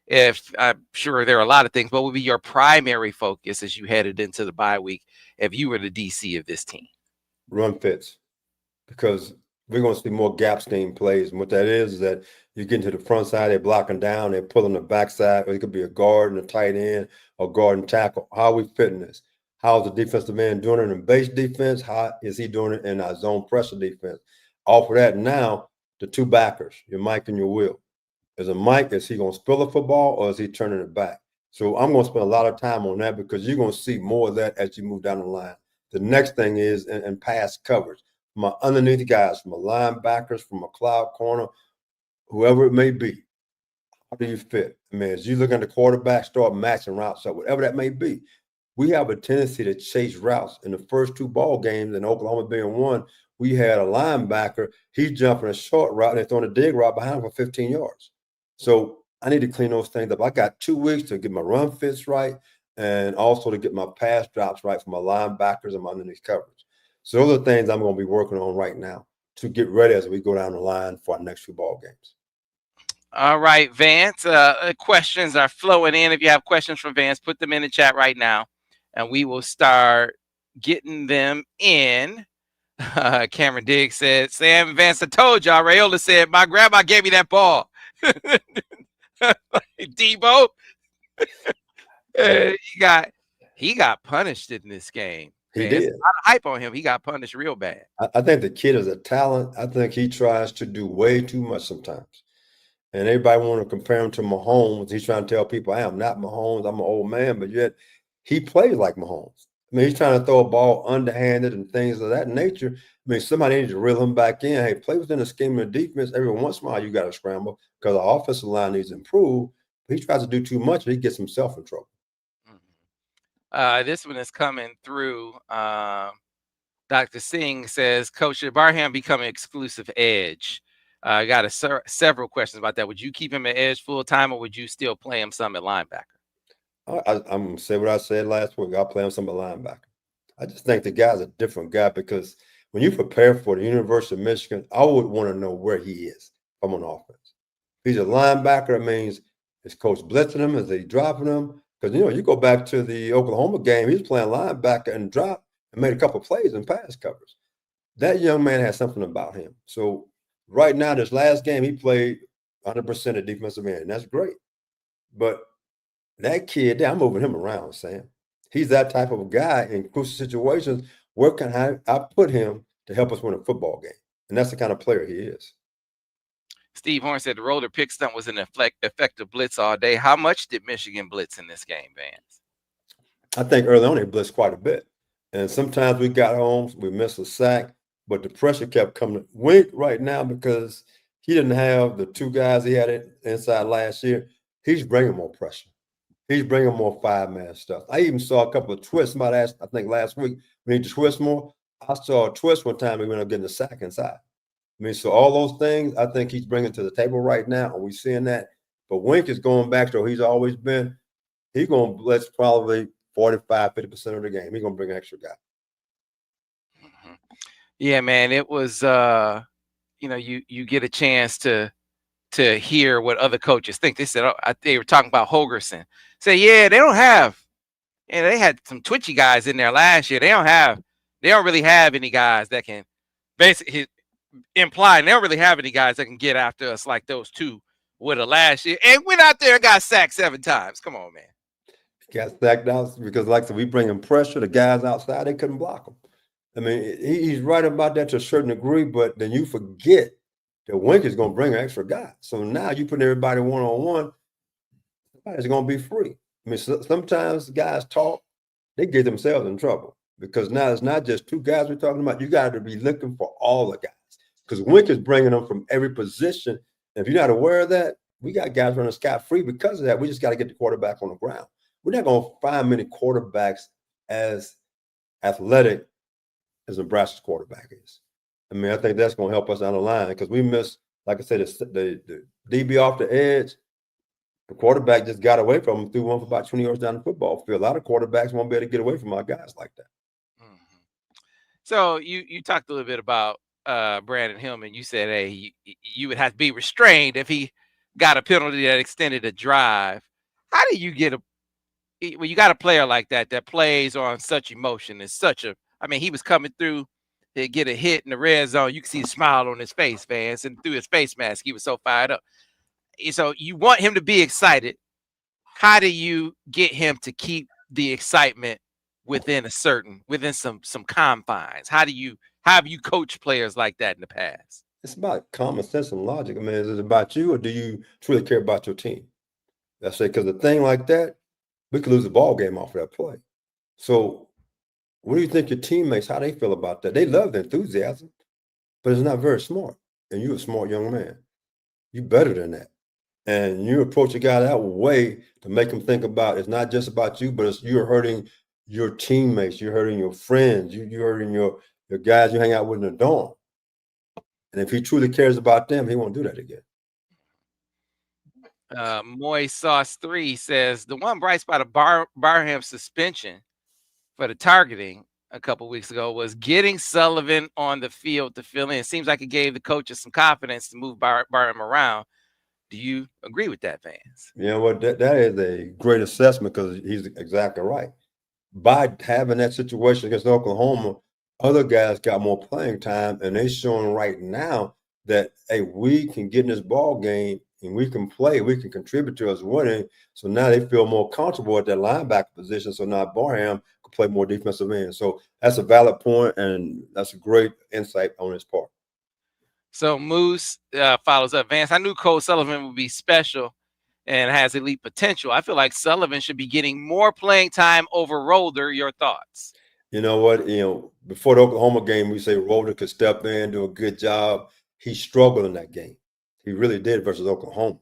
A: If I'm sure there are a lot of things, what would be your primary focus as you headed into the bye week if you were the DC of this team?
B: Run fits, because we're going to see more gap scheme plays. And what that is that you get into the front side, they're blocking down, they're pulling the backside, or it could be a guard and a tight end or guard and tackle. How are we fitting this? How's the defensive end doing it in base defense? How is he doing it in our zone pressure defense? Off of that, now the 2 backers, your Mike and your Will. Is a Mike, is he going to spill the football or is he turning it back? So I'm going to spend a lot of time on that because you're going to see more of that as you move down the line. The next thing is in pass coverage. My underneath guys, from a linebackers, from a cloud corner, whoever it may be. How do you fit? I mean, as you look at the quarterback, start matching routes up, whatever that may be. We have a tendency to chase routes. In the first 2 ball games, in Oklahoma being one, we had a linebacker, he's jumping a short route and they're throwing a dig route behind him for 15 yards. So I need to clean those things up. I got 2 weeks to get my run fits right and also to get my pass drops right for my linebackers and my underneath coverage. So those are things I'm going to be working on right now to get ready as we go down the line for our next 2 ball games.
A: All right, Vance. Questions are flowing in. If you have questions for Vance, put them in the chat right now, and we will start getting them in. Cameron Diggs said, Sam Vance, I told y'all. Raiola said, my grandma gave me that ball. Debo. He got punished in this game.
B: He
A: Man,
B: did.
A: there's a lot of hype on him. He got punished real bad.
B: I think the kid is a talent. I think he tries to do way too much sometimes. And everybody want to compare him to Mahomes. He's trying to tell people, I am not Mahomes. I'm an old man, but yet he plays like Mahomes. I mean, he's trying to throw a ball underhanded and things of that nature. I mean, somebody needs to reel him back in. Hey, play within the scheme of defense. Every once in a while, you got to scramble because the offensive line needs to improve. But he tries to do too much, and he gets himself in trouble.
A: This one is coming through. Dr. Singh says, Coach, should Barham become an exclusive edge? I got several questions about that. Would you keep him at edge full time, or would you still play him some at linebacker?
B: I'm going to say what I said last week. I'll play him some at linebacker. I just think the guy's a different guy because when you prepare for the University of Michigan, I would want to know where he is from on offense. If he's a linebacker, it means is Coach blitzing him? Is he dropping him? Because, you go back to the Oklahoma game, he was playing linebacker and dropped and made a couple of plays in pass covers. That young man has something about him. So right now, this last game, he played 100% of defensive end, and that's great. But that kid, I'm moving him around, Sam. He's that type of guy in crucial situations. Where can I put him to help us win a football game? And that's the kind of player he is.
A: Steve Horn said the roller pick stunt was an effective blitz all day. How much did Michigan blitz in this game, Vance?
B: I think early on they blitzed quite a bit. And sometimes we got home, we missed a sack, but the pressure kept coming. Wink right now because he didn't have the 2 guys he had inside last year. He's bringing more pressure. He's bringing more 5-man stuff. I even saw a couple of twists. Somebody asked, I think last week, we need to twist more. I saw a twist one time. We ended up getting a sack inside. I mean, so all those things I think he's bringing to the table right now, and we're seeing that. But Wink is going back to where he's always been. He's going to blitz probably 45, 50% of the game. He's going to bring an extra guy.
A: Yeah, man, it was, you get a chance to to hear what other coaches think. They said they were talking about Holgerson. Say, yeah, they don't have. And they had some twitchy guys in there last year. They don't really have any guys that can basically imply. They don't really have any guys that can get after us like those two would have last year. And went out there and got sacked 7 times. Come on, man.
B: Got sacked out because, like I said, we bring in pressure. The guys outside, they couldn't block them. I mean, he's right about that to a certain degree, but then you forget that Wink is going to bring an extra guy. So now you put everybody one-on-one, somebody's going to be free. I mean, sometimes guys talk, they get themselves in trouble because now it's not just 2 guys we're talking about. You got to be looking for all the guys because Wink is bringing them from every position. And if you're not aware of that, we got guys running scot-free because of that. We just got to get the quarterback on the ground. We're not going to find many quarterbacks as athletic as Nebraska's quarterback is. I mean, I think that's going to help us down the line because we missed, like I said, the DB off the edge. The quarterback just got away from him, threw one for about 20 yards down the football field. A lot of quarterbacks won't be able to get away from our guys like that.
A: Mm-hmm. So you talked a little bit about Brandon Hillman. You said, hey, you would have to be restrained if he got a penalty that extended a drive. How do you get when you got a player like that plays on such emotion and he was coming through to get a hit in the red zone. You can see the smile on his face, Vance, and through his face mask, he was so fired up. So you want him to be excited. How do you get him to keep the excitement within some confines? How have you coached players like that in the past?
B: It's about common sense and logic. I mean, is it about you or do you truly care about your team? That's it. Because a thing like that, we could lose the ball game off of that play. So what do you think your teammates, how they feel about that? They love the enthusiasm, but it's not very smart. And you're a smart young man. You're better than that. And you approach a guy that way to make him think about it's not just about you, but you're hurting your teammates. You're hurting your friends. You're hurting your guys you hang out with in the dorm. And if he truly cares about them, he won't do that again.
A: Moy Sauce 3 says the one bright spot of Barham's suspension for the targeting a couple weeks ago was getting Sullivan on the field to fill in. It seems like it gave the coaches some confidence to move Barham around. Do you agree with that, Vance?
B: You know what? That is a great assessment because he's exactly right. By having that situation against Oklahoma, other guys got more playing time, and they're showing right now that, hey, we can get in this ball game and we can play, we can contribute to us winning. So now they feel more comfortable at that linebacker position. So now Barham can play more defensive end. So that's a valid point, and that's a great insight on his part.
A: So Moose follows up. Vance, I knew Cole Sullivan would be special and has elite potential. I feel like Sullivan should be getting more playing time over Roller. Your thoughts?
B: You know what? Before the Oklahoma game, we say Roller could step in, do a good job. He struggled in that game. He really did versus Oklahoma.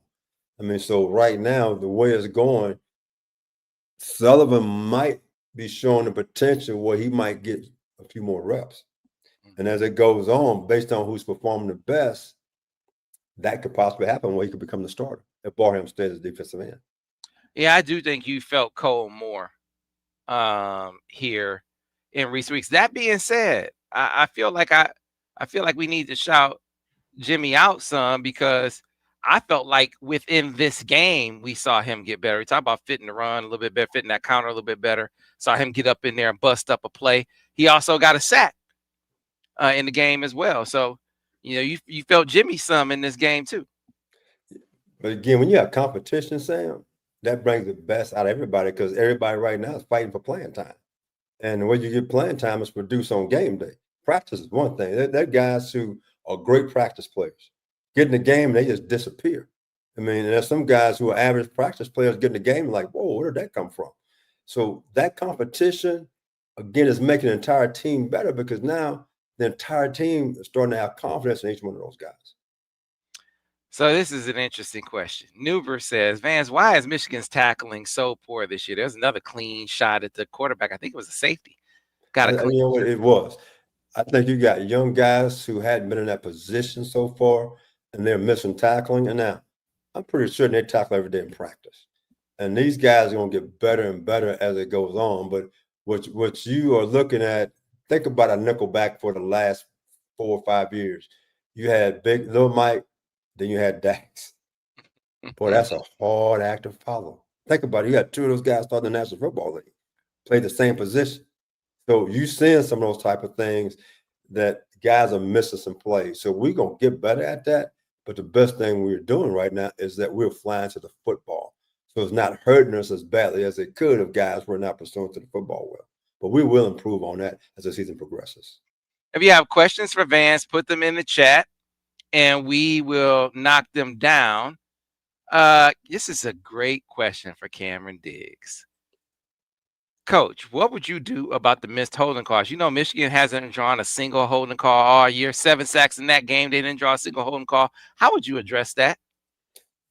B: I mean, so right now, the way it's going, Sullivan might be showing the potential where he might get a few more reps. And as it goes on, based on who's performing the best, that could possibly happen where he could become the starter if Barham stays as defensive end.
A: Yeah, I do think you felt Cole more here in recent weeks. That being said, I feel like we need to shout Jimmy out some because I felt like within this game we saw him get better. We talked about fitting the run a little bit better, fitting that counter a little bit better. Saw him get up in there and bust up a play. He also got a sack in the game as well. So, you felt Jimmy some in this game too.
B: But again, when you have competition, Sam, that brings the best out of everybody because everybody right now is fighting for playing time. And the way you get playing time is produced on game day. Practice is one thing. They're guys who are great practice players. Get in the game, they just disappear. I mean, there's some guys who are average practice players get in the game like, whoa, where did that come from? So that competition, again, is making the entire team better because now the entire team is starting to have confidence in each one of those guys.
A: So this is an interesting question. Newber says, Vance, why is Michigan's tackling so poor this year? There's another clean shot at the quarterback. I think it was a safety.
B: You know what it was? I think you got young guys who hadn't been in that position so far, and they're missing tackling. And now I'm pretty sure they tackle every day in practice. And these guys are going to get better and better as it goes on. But what you are looking at, think about a nickelback for the last 4 or 5 years. You had Little Mike, then you had Dax. Boy, that's a hard act to follow. Think about it. You got two of those guys starting the National Football League, play the same position. So you seeing some of those type of things that guys are missing some plays. So we're going to get better at that. But the best thing we're doing right now is that we're flying to the football. So it's not hurting us as badly as it could if guys were not pursuing to the football well. But we will improve on that as the season progresses.
A: If you have questions for Vance, put them in the chat and we will knock them down. This is a great question for Cameron Diggs. Coach, what would you do about the missed holding calls? You know, Michigan hasn't drawn a single holding call all year. 7 sacks in that game. They didn't draw a single holding call. How would you address that?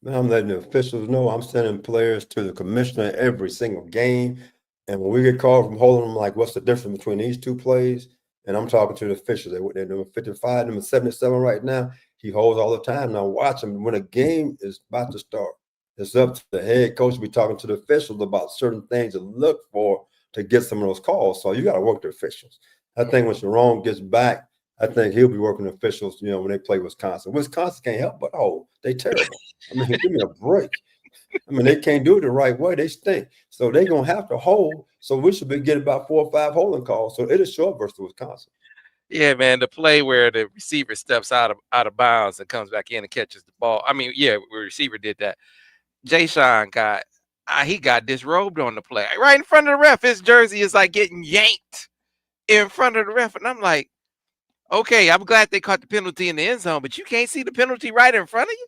B: Man, I'm letting the officials know. I'm sending players to the commissioner every single game. And when we get called from holding them, like, what's the difference between these two plays? And I'm talking to the officials. They're number 55, number 77 right now. He holds all the time. Now watch him. When a game is about to start, it's up to the head coach to be talking to the officials about certain things to look for to get some of those calls. So you got to work the officials. I think when Sharon gets back, I think he'll be working with officials, you know, when they play Wisconsin. Wisconsin can't help but hold. They terrible. I mean, give me a break. I mean, they can't do it the right way. They stink. So they're going to have to hold. So we should be getting about 4 or 5 holding calls. So it'll show up versus Wisconsin.
A: Yeah, man, the play where the receiver steps out of bounds and comes back in and catches the ball. I mean, yeah, the receiver did that. Jayden got disrobed on the play. Right in front of the ref. His jersey is like getting yanked in front of the ref. And I'm like, okay, I'm glad they caught the penalty in the end zone, but you can't see the penalty right in front of you?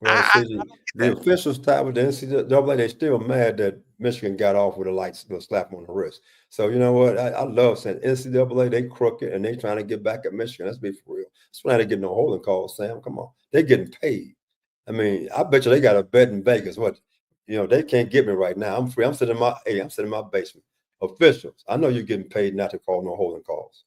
B: Well, the officials tied with the NCAA, they're still mad that Michigan got off with a slap on the wrist. So, you know what? I love saying NCAA, they crooked and they trying to get back at Michigan. Let's be for real. That's why they getting no holding calls, Sam. Come on. They're getting paid. I mean, I bet you they got a bet in Vegas. What, you know, they can't get me right now. I'm free. I'm sitting in my basement. Officials, I know you're getting paid not to call no holding calls.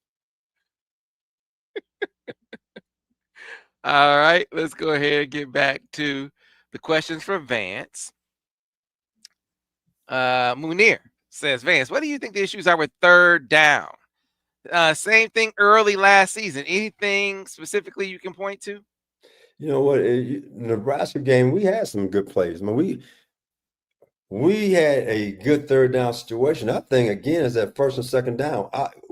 A: All right, let's go ahead and get back to the questions for Vance. Munir says, Vance, what do you think the issues are with third down? Same thing early last season. Anything specifically you can point to?
B: You know what? Nebraska game, we had some good plays. I mean, we had a good third down situation. I think, again, is that first and second down.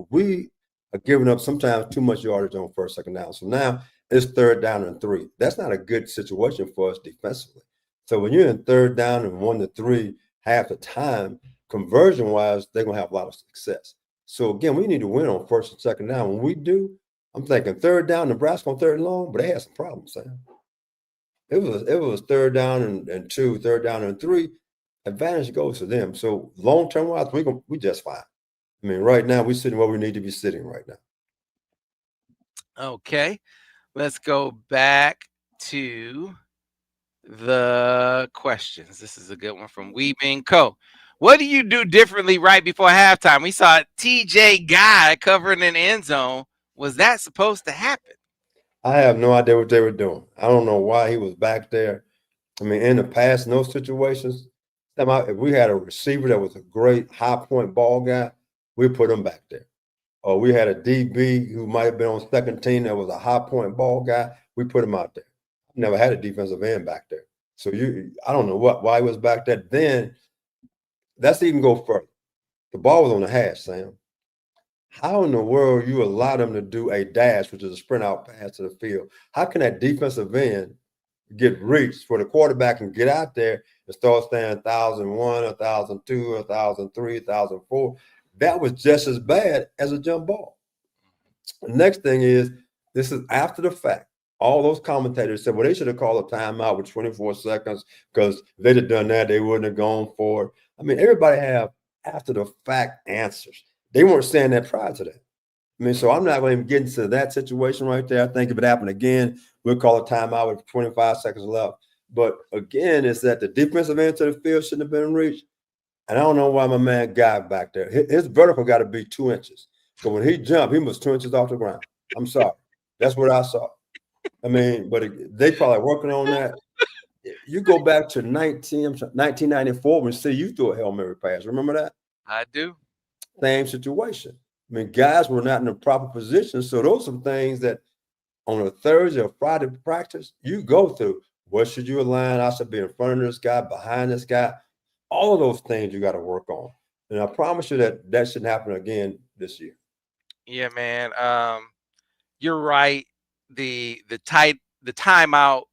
B: We are giving up sometimes too much yardage on first, second down. So now it's third down and 3. That's not a good situation for us defensively. So when you're in third down and 1 to 3 half the time, conversion-wise, they're going to have a lot of success. So, again, we need to win on first and second down. When we do, I'm thinking third down, Nebraska on third and long, but they had some problems, Sam. It was third down and 2, third down and 3. Advantage goes to them. So long-term wise, we just fine. I mean, right now we're sitting where we need to be sitting right now.
A: Okay, let's go back to the questions. This is a good one from Weebing Co. What do you do differently right before halftime? We saw TJ Guy covering an end zone. Was that supposed to happen?
B: I have no idea what they were doing. I don't know why he was back there. I mean, in the past, in those situations, if we had a receiver that was a great high point ball guy, we put him back there. Or we had a DB who might have been on second team that was a high point ball guy, we put him out there. Never had a defensive end back there. So I don't know why he was back there. Then let's even go further. The ball was on the hash, Sam. How in the world you allow them to do a dash, which is a sprint out pass to the field? How can that defensive end get reached for the quarterback and get out there and start saying 1,001, 1,002, 1,003, 1,004? That was just as bad as a jump ball. The next thing is, this is after the fact. All those commentators said, well, they should have called a timeout with 24 seconds because if they'd have done that, they wouldn't have gone for it. I mean, everybody have after the fact answers. They weren't saying that prior to that. I mean, so I'm not going to even get into that situation right there. I think if it happened again, we'll call a timeout with 25 seconds left. But again, it's that the defensive end to the field shouldn't have been reached. And I don't know why my man got back there. His vertical got to be 2 inches. So when he jumped, he was 2 inches off the ground. I'm sorry. That's what I saw. I mean, but they probably working on that. You go back to 1994 when you threw a Hail Mary pass. Remember that?
A: I do.
B: Same situation. I mean, guys were not in the proper position. So those are some things that on a Thursday or Friday practice, you go through. What should you align? I should be in front of this guy, behind this guy. All of those things you got to work on. And I promise you that shouldn't happen again this year.
A: Yeah, man. You're right. The timeout,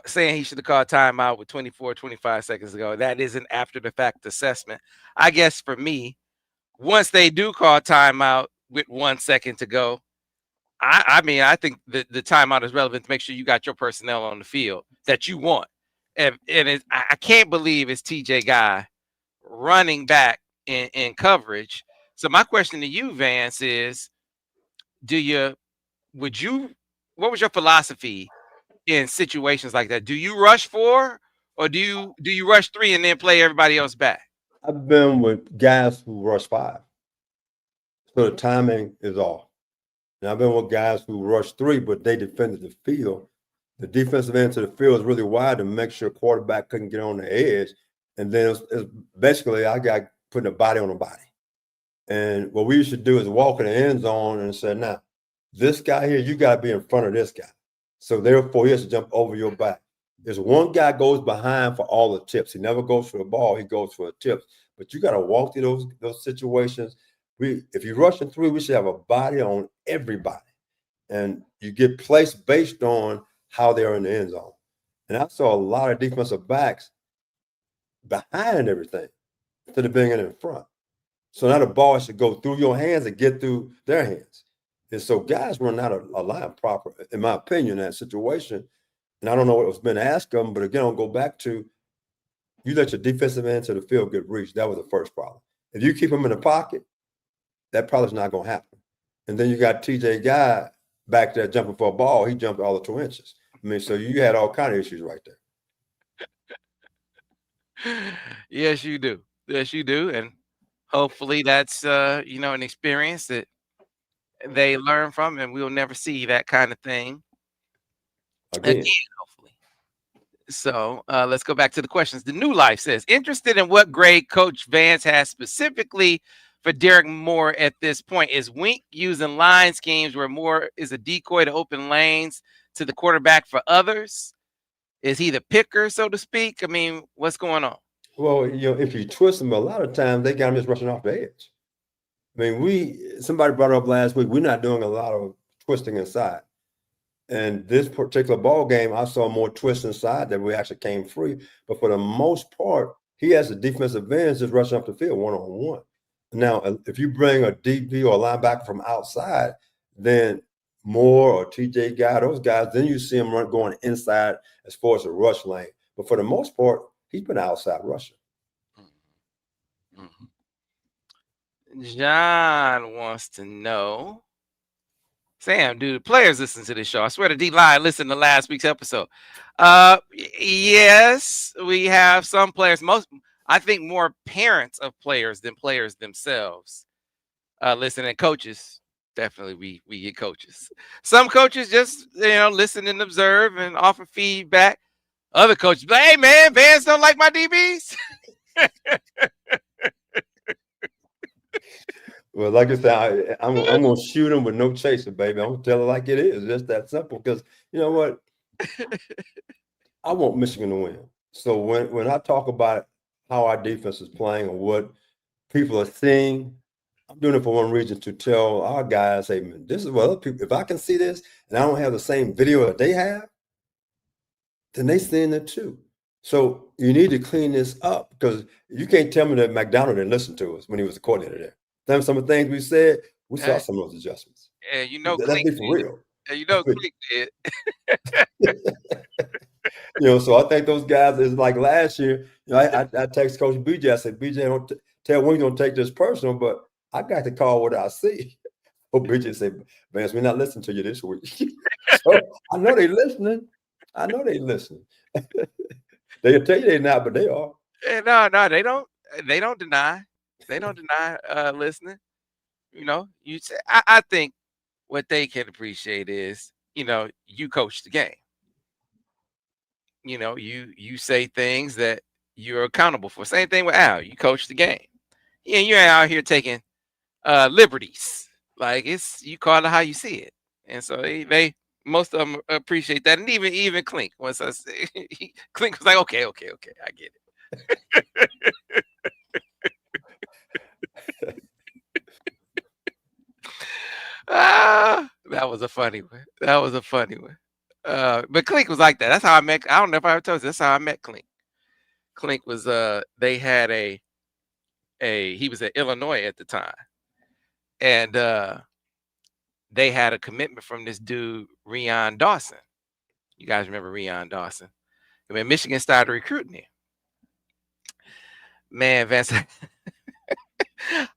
A: saying he should have called timeout with 24, 25 seconds ago. That is an after the fact assessment. I guess for me, once they do call timeout with 1 second to go, I mean, I think the timeout is relevant to make sure you got your personnel on the field that you want. And I can't believe it's TJ Guy running back in coverage. So my question to you, Vance, is what was your philosophy in situations like that? Do you rush 4 or do you rush 3 and then play everybody else back?
B: I've been with guys who rush 5. So the timing is off. And I've been with guys who rush 3, but they defended the field. The defensive end to the field is really wide to make sure quarterback couldn't get on the edge. And then it's basically I got putting a body on a body. And what we used to do is walk in the end zone and say, now, this guy here, you got to be in front of this guy. So therefore, he has to jump over your back. There's one guy goes behind for all the tips. He never goes for the ball. He goes for the tips. But you got to walk through those situations. If you're rushing 3, we should have a body on everybody. And you get placed based on how they're in the end zone. And I saw a lot of defensive backs behind everything instead of being in front. So now the ball should go through your hands and get through their hands. And so guys were not aligned proper, in my opinion, in that situation. And I don't know what was been asked of them, but again, I'll go back to you let your defensive end to the field get reached. That was the first problem. If you keep them in the pocket, that probably is not going to happen. And then you got TJ Guy back there jumping for a ball. He jumped all of 2 inches. I mean, so you had all kind of issues right
A: there. Yes, you do. Yes, you do. And hopefully that's, an experience that they learn from, and we'll never see that kind of thing again hopefully. So let's go back to the questions. The New Life says, interested in what grade Coach Vance has specifically for Derrick Moore at this point. Is Wink using line schemes where Moore is a decoy to open lanes to the quarterback for others? Is he the picker, so to speak? I mean, what's going on?
B: Well, if you twist them, a lot of times they got them just rushing off the edge. I mean, somebody brought up last week, we're not doing a lot of twisting inside. And this particular ball game, I saw more twists inside that we actually came free. But for the most part, he has a defensive end just rushing up the field one-on-one. Now, if you bring a DB or a linebacker from outside, then Moore or TJ Guy, those guys, then you see them going inside as far as the rush lane. But for the most part, he's been outside rushing.
A: Mm-hmm. John wants to know, Sam, do the players listen to this show? I swear to D-Line listened to last week's episode. Yes, we have some players. I think more parents of players than players themselves listen, and coaches. Definitely, we get coaches. Some coaches just listen and observe and offer feedback. Other coaches, like, hey man, Vance don't like my DBs.
B: Well, like I said, I'm going to shoot him with no chaser, baby. I'm going to tell it like it is. It's just that simple because, you know what? I want Michigan to win. So when I talk about how our defense is playing and what people are seeing, I'm doing it for one reason, to tell our guys, hey, man, this is what other people, if I can see this and I don't have the same video that they have, then they seeing it too. So you need to clean this up because you can't tell me that McDonald didn't listen to us when he was the coordinator there. Some of the things we said, we saw some of those adjustments.
A: Yeah,
B: let's be for real.
A: Click did.
B: So I think those guys is like last year. I text Coach BJ. I said, BJ, don't tell Wing don't take this personal, but I got to call what I see. Oh, BJ said, Vance, we're not listening to you this week. So I know they listening. They'll tell you they're not, but they are.
A: No, they don't. They don't deny. They don't deny listening. You say. I think what they can appreciate is, you coach the game. You say things that you're accountable for. Same thing with Al. You coach the game. Yeah, you ain't out here taking liberties. Like you call it how you see it. And so they Most of them appreciate that, and even Clink. Once I say, Clink was like, okay, I get it. That was a funny one. But Clink was like that. That's how I met. I don't know if I ever told you. That's how I met Clink. Clink was they had he was at Illinois at the time, and they had a commitment from this dude Rion Dawson. You guys remember Rion Dawson? When Michigan started recruiting him, man, Vance.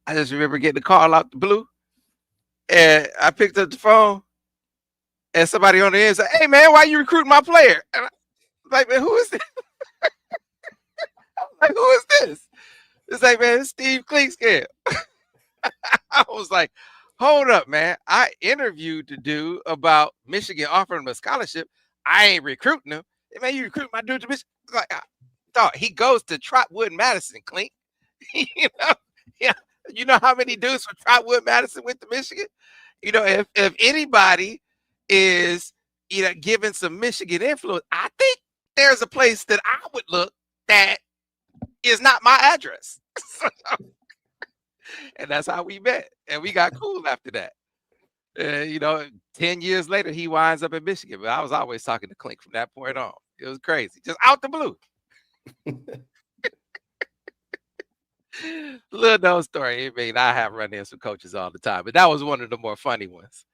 A: I just remember getting a call out the blue, and I picked up the phone, and somebody on the end said, "Hey, man, why you recruiting my player?" And I was like, "Man, who is this?" I was like, "Who is this?" It's like, "Man, it's Steve Clinkscale." I was like, "Hold up, man! I interviewed the dude about Michigan offering him a scholarship. I ain't recruiting him. Hey, man, you recruit my dude to Michigan?" Like, I thought he goes to Trotwood Madison, Clink. You know, yeah. You know how many dudes from Trotwood Madison went to Michigan? You know, if anybody is given some Michigan influence, I think there's a place that I would look that is not my address. And that's how we met, and we got cool after that. 10 years later, he winds up in Michigan. But I was always talking to Clink from that point on. It was crazy, just out the blue. Little known story. I mean, I have run into some coaches all the time, but that was one of the more funny ones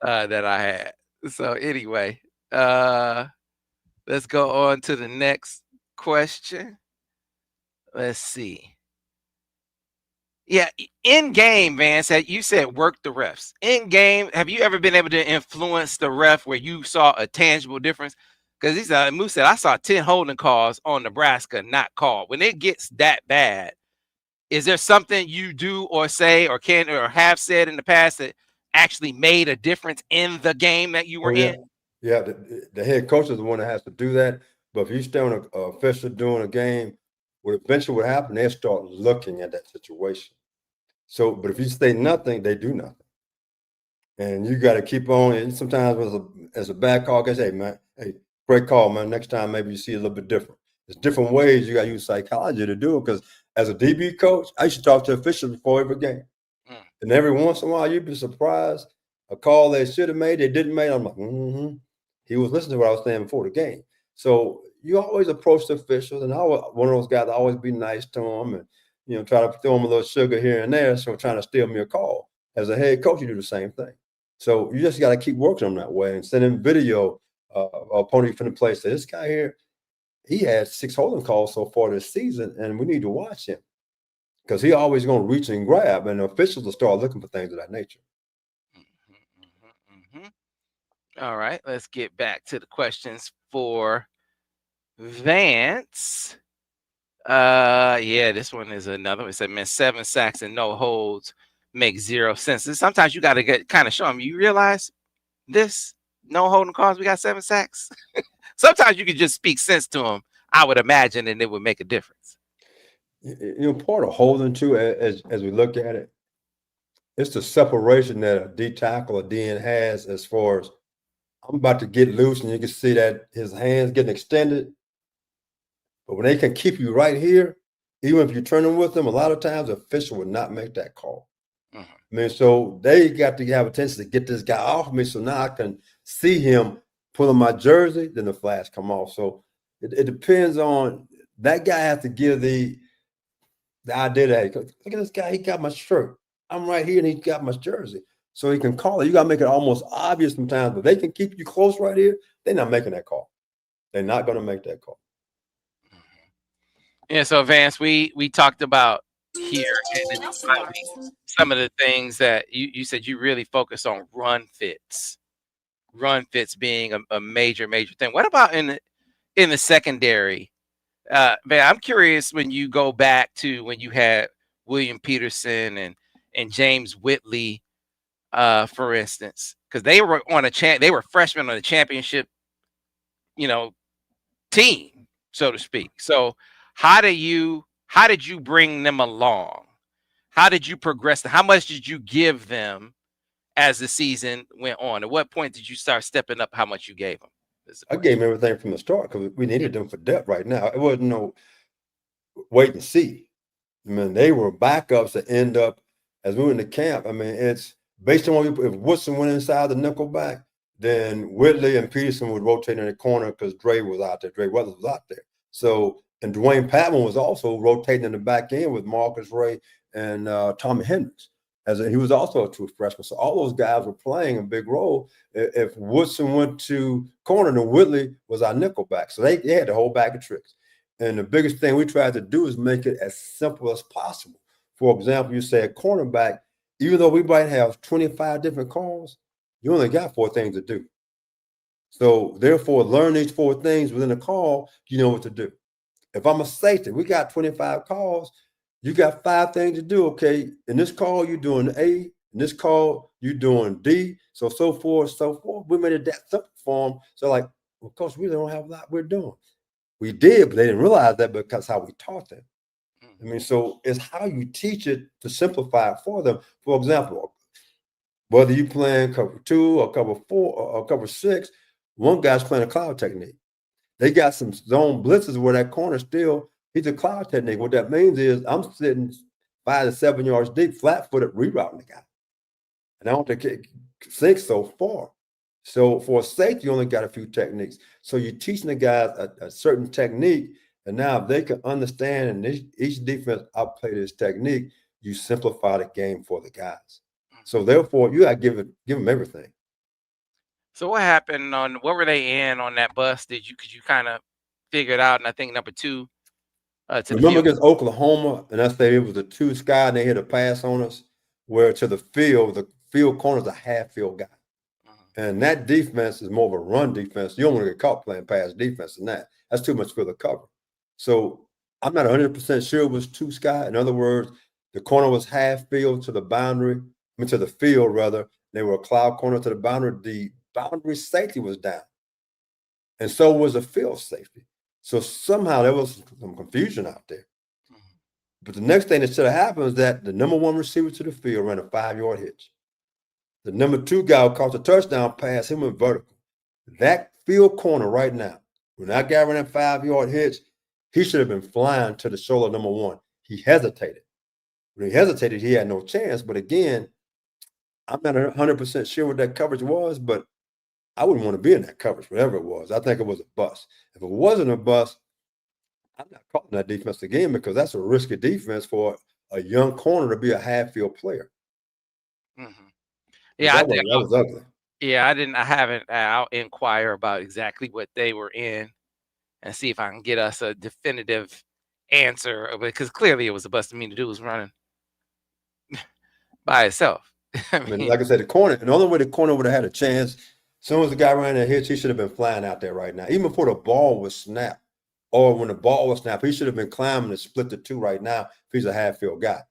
A: that I had. So anyway, let's go on to the next question. Let's see. Yeah, in game, Vance, you said work the refs. In game, have you ever been able to influence the ref where you saw a tangible difference? Because Moose said, I saw 10 holding calls on Nebraska not called. When it gets that bad, is there something you do or say or can or have said in the past that actually made a difference in the game that you were in?
B: Yeah, the head coach is the one that has to do that. But if you stay on a official doing a game, what eventually would happen, they'll start looking at that situation. So, but if you say nothing, they do nothing. And you got to keep on. And sometimes as a bad call, I can say, man, hey, great call, man. Next time, maybe you see a little bit different. There's different ways you got to use psychology to do it. Because as a DB coach, I used to talk to officials before every game. And every once in a while, you'd be surprised. A call they should have made, they didn't make. I'm like, He was listening to what I was saying before the game. So you always approach the officials, and I was one of those guys that always be nice to them and, try to throw them a little sugar here and there. So trying to steal me a call. As a head coach, you do the same thing. So you just got to keep working on that way and send in video opponent from the place. This guy here, he had 6 holding calls so far this season, and we need to watch him because he always going to reach and grab, and the officials will start looking for things of that nature.
A: All right, let's get back to the questions for Vance. Yeah, this one is another one. It said, man, 7 sacks and no holds make 0 sense. And sometimes you got to kind of show them. You realize this? No holding calls. We got 7 sacks. Sometimes you can just speak sense to them, I would imagine, and it would make a difference.
B: Part of holding too, as we look at it, it's the separation that a D tackle or DN has as far as I'm about to get loose, and you can see that his hands getting extended. But when they can keep you right here, even if you're turning with them, a lot of times the official would not make that call. I mean, so they got to have a tendency to get this guy off me, so now I can see him pulling my jersey, then the flash come off. So it depends on that guy has to give the idea that, look at this guy, he got my shirt. I'm right here, and he got my jersey. So he can call it. You got to make it almost obvious sometimes, but they can keep you close right here. They're not making that call. They're not going to make that call.
A: Yeah, so Vance, we talked about here some of the things that you said you really focus on run fits being a major thing. What about in the secondary? Man, I'm curious when you go back to when you had William Peterson and James Whitley, for instance, because they were they were freshmen on the championship, team, so to speak. So how did you bring them along? How did you progress them? How much did you give them as the season went on? At what point did you start stepping up how much you gave them?
B: I gave them everything from the start because we needed them for depth right now. It wasn't no wait and see. I mean, they were backups that end up as we were in the camp. I mean, it's based on what if Woodson went inside the nickel back, then Whitley and Peterson would rotate in the corner because Dre was out there. Dre Weathers was out there. So, and Dwayne Patman was also rotating in the back end with Marcus Ray and Tommy Hendricks. He was also a true freshman. So all those guys were playing a big role. If Woodson went to corner, then Whitley was our nickel back. So they had the whole bag of tricks. And the biggest thing we tried to do is make it as simple as possible. For example, you say a cornerback, even though we might have 25 different calls, you only got 4 things to do. So therefore, learn these 4 things within a call, you know what to do. If I'm a safety, we got 25 calls, you got 5 things to do. Okay, in this call, you're doing A, in this call, you're doing D, so forth, so forth. We made it that simple for them. So like, of course, we don't have a lot we're doing. We did, but they didn't realize that because how we taught them. I mean, so it's how you teach it to simplify it for them. For example, whether you playing cover 2 or cover 4 or cover 6, one guy's playing a cloud technique. They got some zone blitzes where that corner still, he's a cloud technique. What that means is I'm sitting 5 to 7 yards deep, flat-footed, rerouting the guy. And I don't think it sinks so far. So for a safety, you only got a few techniques. So you're teaching the guys a certain technique, and now if they can understand and each defense outplay this technique, you simplify the game for the guys. So therefore, you got to give them everything.
A: So what happened what were they in on that bus? Could you kind of figure it out? And I think number 2 to
B: remember against Oklahoma, and I say it was a 2 sky, and they hit a pass on us, where to the field corner's a half field guy. And that defense is more of a run defense. You don't want to get caught playing pass defense than that. That's too much for the cover. So I'm not 100% sure it was 2 sky. In other words, the corner was half field to the boundary, to the field rather. They were a cloud corner to the boundary. The boundary safety was down. And so was the field safety. So somehow there was some confusion out there. But the next thing that should have happened is that the number 1 receiver to the field ran a 5-yard hitch. The number 2 guy who caught the touchdown pass, him went vertical. That field corner right now, when that guy ran that 5-yard hitch, he should have been flying to the shoulder of number 1. He hesitated. When he hesitated, he had no chance. But again, I'm not 100% sure what that coverage was, but I wouldn't want to be in that coverage, whatever it was. I think it was a bust. If it wasn't a bust, I'm not calling that defense again because that's a risky defense for a young corner to be a half-field player.
A: Mm-hmm. Yeah,
B: that was ugly.
A: Yeah, I haven't. I'll inquire about exactly what they were in and see if I can get us a definitive answer because clearly it was a bust. I mean, the dude was running by itself.
B: I mean, like I said, the corner, and the only way the corner would have had a chance, as soon as the guy ran that hitch, he should have been flying out there right now. Even before the ball was snapped or when the ball was snapped, he should have been climbing to split the 2 right now if he's a half-field guy.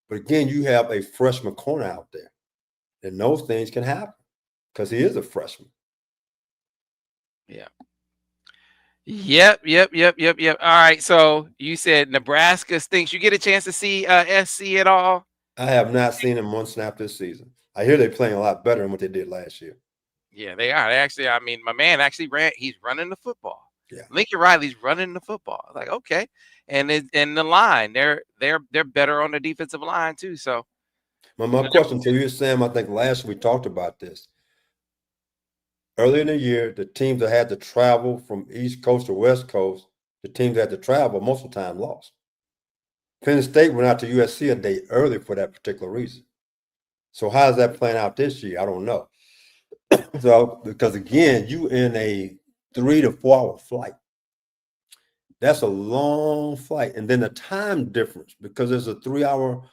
B: But again, you have a freshman corner out there. And those things can happen because he is a freshman.
A: Yeah. Yep. All right. So you said Nebraska stinks. You get a chance to see SC at all?
B: I have not seen him one snap this season. I hear they're playing a lot better than what they did last year.
A: Yeah, they are. They actually, I mean, my man actually he's running the football.
B: Yeah.
A: Lincoln Riley's running the football. Like, okay. And the line, they're better on the defensive line too. So
B: my question to you, Sam, I think last week we talked about this. Early in the year, the teams that had to travel from East Coast to West Coast, the teams that had to travel most of the time lost. Penn State went out to USC a day early for that particular reason. So how is that playing out this year? I don't know. So because again, you in a 3 to 4 hour flight. That's a long flight. And then the time difference, because there's a 3 hour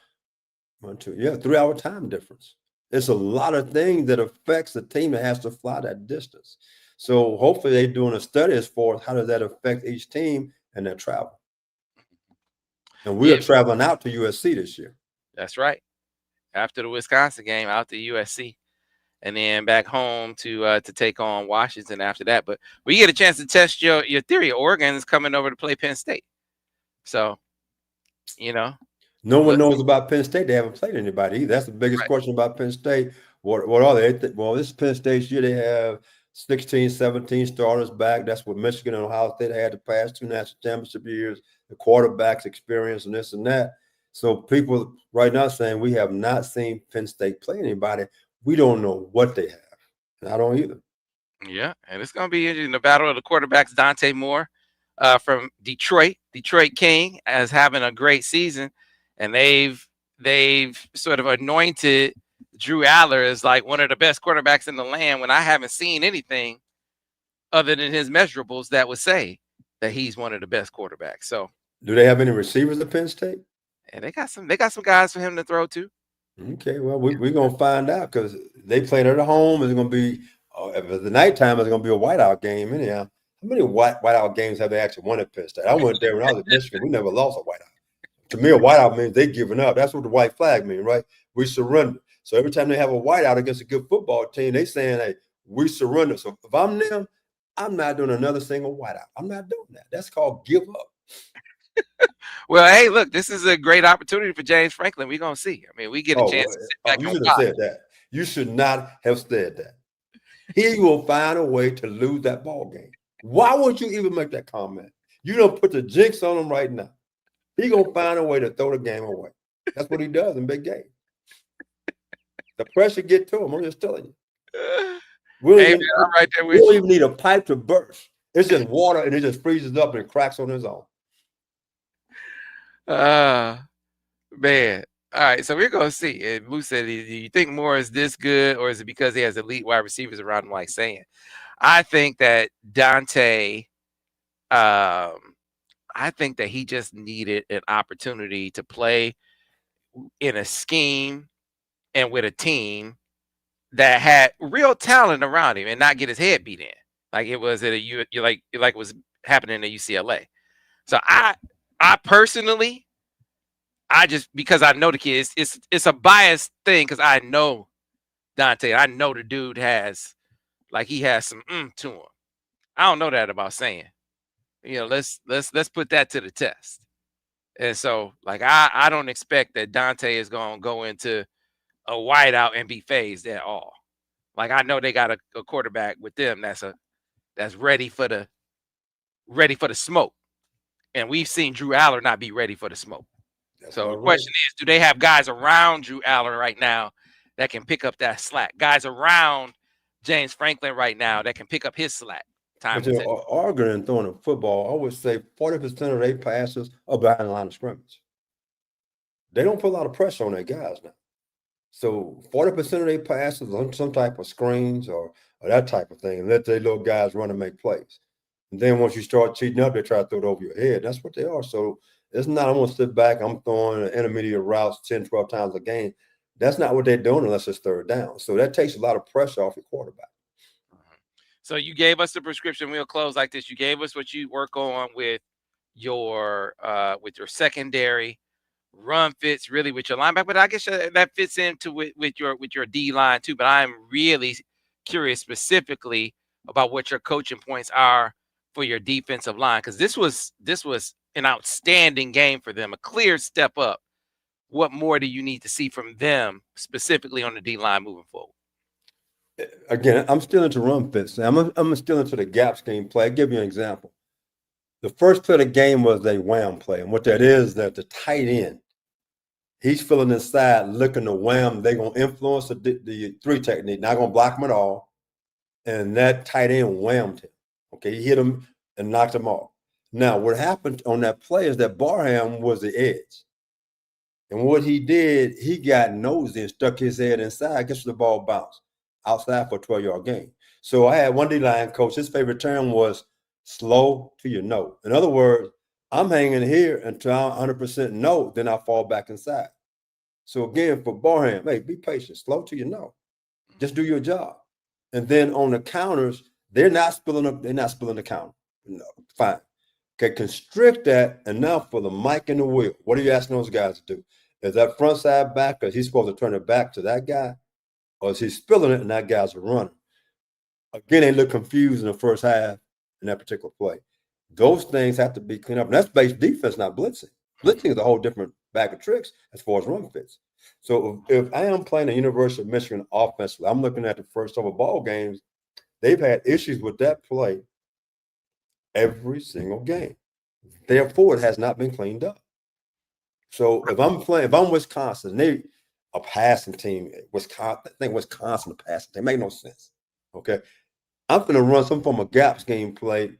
B: 3 hour time difference. It's a lot of things that affects the team that has to fly that distance. So hopefully they're doing a study as far as how does that affect each team and their travel. And we are traveling out to USC this year.
A: That's right. After the Wisconsin game, out to USC. And then back home to take on Washington after that. But we get a chance to test your theory. Oregon is coming over to play Penn State. So,
B: no one knows about Penn State. They haven't played anybody either. That's the biggest question about Penn State. What are they? Well, this Penn State year they have 16, 17 starters back. That's what Michigan and Ohio State had the past 2 national championship years. The quarterbacks experience and this and that. So people right now saying we have not seen Penn State play anybody. We don't know what they have. And I don't either.
A: Yeah, and it's going to be interesting. The battle of the quarterbacks, Dante Moore from Detroit King, as having a great season, and they've sort of anointed Drew Aller as like one of the best quarterbacks in the land when I haven't seen anything other than his measurables that would say that he's one of the best quarterbacks. So,
B: do they have any receivers at Penn State?
A: And they got some guys for him to throw to.
B: Okay, well, we're going to find out because they played at home. It's going to be if it's the nighttime, it's going to be a whiteout game anyhow. How many whiteout games have they actually won at Penn State? I went there when I was at Michigan. We never lost a whiteout. To me, a whiteout means they giving up. That's what the white flag means, right? We surrender. So every time they have a whiteout against a good football team, they saying, hey, we surrender. So if I'm them, I'm not doing another single whiteout. I'm not doing that. That's called give up.
A: Well, hey, look, this is a great opportunity for James Franklin. We're going to see. I mean, we get a chance to sit back
B: you
A: and
B: should have said that. You should not have said that. He will find a way to lose that ball game. Why would you even make that comment? You don't put the jinx on him right now. He going to find a way to throw the game away. That's what he does in big games. The pressure get to him. I'm just telling you. We don't even need a pipe to burst. It's just water, and it just freezes up and cracks on its own.
A: Man. All right, so we're going to see. And Moose said, do you think Moore is this good, or is it because he has elite wide receivers around him like saying? I think that Dante, I think that he just needed an opportunity to play in a scheme and with a team that had real talent around him and not get his head beat in like it was at like it was happening at UCLA. So I personally, I just, because I know the kid, it's a biased thing because I know Dante. I know the dude has, like, he has some to him. I don't know that about saying. Let's put that to the test. And so, like, I don't expect that Dante is going to go into a whiteout and be phased at all. Like, I know they got a quarterback with them that's ready for the smoke. And we've seen Drew Aller not be ready for the smoke. So the question is, do they have guys around Drew Aller right now that can pick up that slack? Guys around James Franklin right now that can pick up his slack?
B: But Oregon and throwing a football, I would say 40% of their passes are behind the line of scrimmage. They don't put a lot of pressure on their guys now. So 40% of their passes on some type of screens or that type of thing, and let their little guys run and make plays. And then once you start cheating up, they try to throw it over your head. That's what they are. So it's not, I'm going to sit back, I'm throwing intermediate routes 10, 12 times a game. That's not what they're doing unless it's third down. So that takes a lot of pressure off your quarterback.
A: So you gave us the prescription. We'll close like this. You gave us what you work on with your secondary. Run fits really with your linebacker, but I guess that fits into with your D line too. But I'm really curious specifically about what your coaching points are for your defensive line, because this was an outstanding game for them, a clear step up. What more do you need to see from them specifically on the D line moving forward?
B: Again, I'm still into run fits. I'm still into the gap scheme play. I'll give you an example. The first play of the game was a wham play, and what that is that the tight end, he's filling inside, looking to wham. They're going to influence the three technique. Not going to block him at all. And that tight end whammed him. Okay, he hit him and knocked him off. Now, what happened on that play is that Barham was the edge. And what he did, he got nosy and stuck his head inside, gets the ball bounced outside for a 12-yard gain. So I had one D-line coach, his favorite term was slow to your no. In other words, I'm hanging here until I'm 100% no, then I fall back inside. So again, for Barham, hey, be patient, slow to your no. Just do your job. And then on the counters, they're not spilling the counter. No, fine. Okay, constrict that enough for the mic and the wheel. What are you asking those guys to do? Is that front side back, or is he supposed to turn it back to that guy? Or is he spilling it and that guy's a runner? Again, they look confused in the first half in that particular play. Those things have to be cleaned up. And that's base defense, not blitzing. Blitzing is a whole different bag of tricks as far as run fits. So if I am playing the University of Michigan offensively, I'm looking at the first couple ball games. They've had issues with that play every single game. Therefore, it has not been cleaned up. So if I'm Wisconsin, they a passing team. Wisconsin, I think Wisconsin a passing team. Make no sense. Okay, I'm going to run some form of gaps game play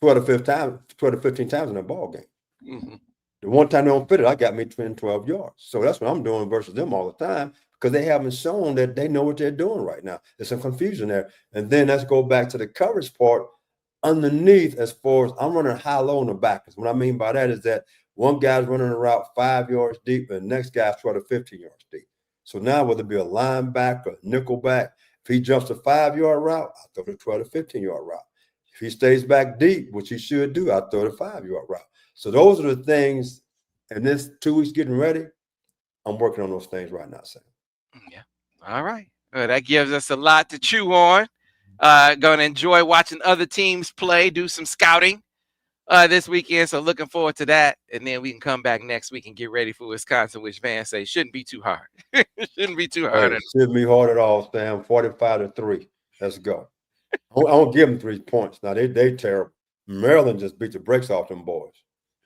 B: 12 to 15 times in a ball game.
A: Mm-hmm.
B: The one time they don't fit it, I got me 10, 12 yards. So that's what I'm doing versus them all the time because they haven't shown that they know what they're doing right now. There's some confusion there. And then let's go back to the coverage part underneath as far as I'm running high-low on the backers. What I mean by that is that one guy's running a route 5 yards deep and the next guy's 12 to 15 yards deep. So now whether it be a linebacker, nickel back, if he jumps a 5-yard route, I throw the 12 to 15-yard route. If he stays back deep, which he should do, I throw the 5-yard route. So those are the things, and this 2 weeks getting ready, I'm working on those things right now, Sam.
A: Yeah. All right. Well, that gives us a lot to chew on. Going to enjoy watching other teams play, do some scouting this weekend. So looking forward to that. And then we can come back next week and get ready for Wisconsin, which Vance says shouldn't be too hard. Shouldn't be too hard.
B: Shouldn't be hard at all, Sam. 45-3. Let's go. I won't give them 3 points. Now, they terrible. Maryland just beat the brakes off them boys.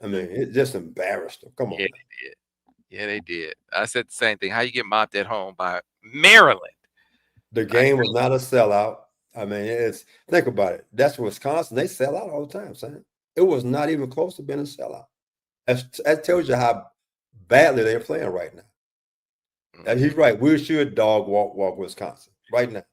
B: I mean, it just embarrassed them. Come on.
A: Yeah, they did. Yeah, they did. I said the same thing. How you get mopped at home by Maryland?
B: The game was not a sellout. I mean, think about it. That's Wisconsin. They sell out all the time, Sam. It was not even close to being a sellout. That tells you how badly they're playing right now. Mm-hmm. And he's right. We should dog walk Wisconsin right now.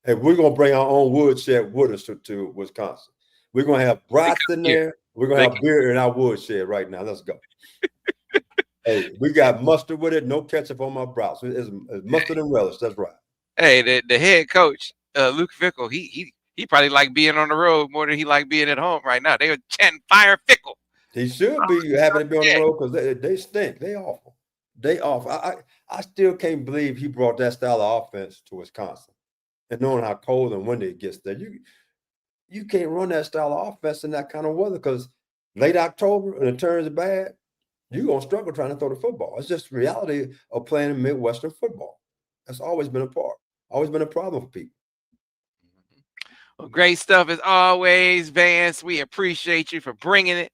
B: And we're going to bring our own woodshed with us to Wisconsin. We're going to have brats in there. We're going to have beer in our woodshed right now. Let's go. Hey, we got mustard with it. No ketchup on my brows. It's mustard and relish. That's right.
A: Hey, the head coach, Luke Fickell, he probably like being on the road more than he like being at home right now. They were chanting "Fire Fickell."
B: He should be happy to be on the road because they stink. They awful. They awful. I still can't believe he brought that style of offense to Wisconsin. And knowing how cold and windy it gets there, you can't run that style of offense in that kind of weather because late October and it turns bad, you're going to struggle trying to throw the football. It's just the reality of playing in Midwestern football. That's always been always been a problem for people.
A: Well, great stuff as always, Vance. We appreciate you for bringing it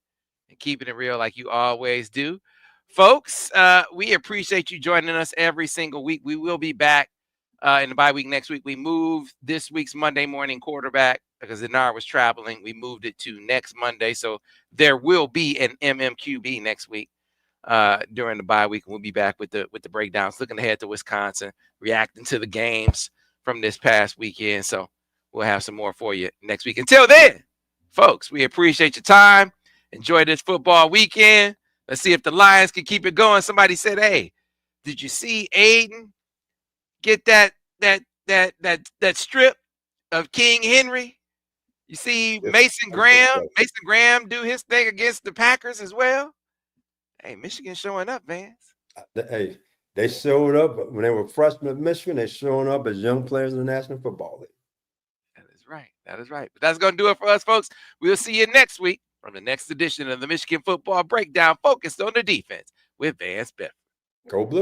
A: and keeping it real like you always do. Folks, we appreciate you joining us every single week. We will be back in the bye week next week. We moved this week's Monday morning quarterback because Dinar was traveling. We moved it to next Monday. So there will be an MMQB next week during the bye week. We'll be back with the breakdowns, looking ahead to Wisconsin, reacting to the games from this past weekend. So we'll have some more for you next week. Until then, folks, we appreciate your time. Enjoy this football weekend. Let's see if the Lions can keep it going. Somebody said, "Hey, did you see Aiden get that strip of King Henry?" You see Mason Graham do his thing against the Packers as well. Hey, Michigan showing up, Vance.
B: Hey, they showed up when they were freshmen at Michigan. They're showing up as young players in the National Football League.
A: That is right. That is right. But that's going to do it for us, folks. We'll see you next week from the next edition of the Michigan Football Breakdown, focused on the defense with Vance Bedford.
B: Go Blue.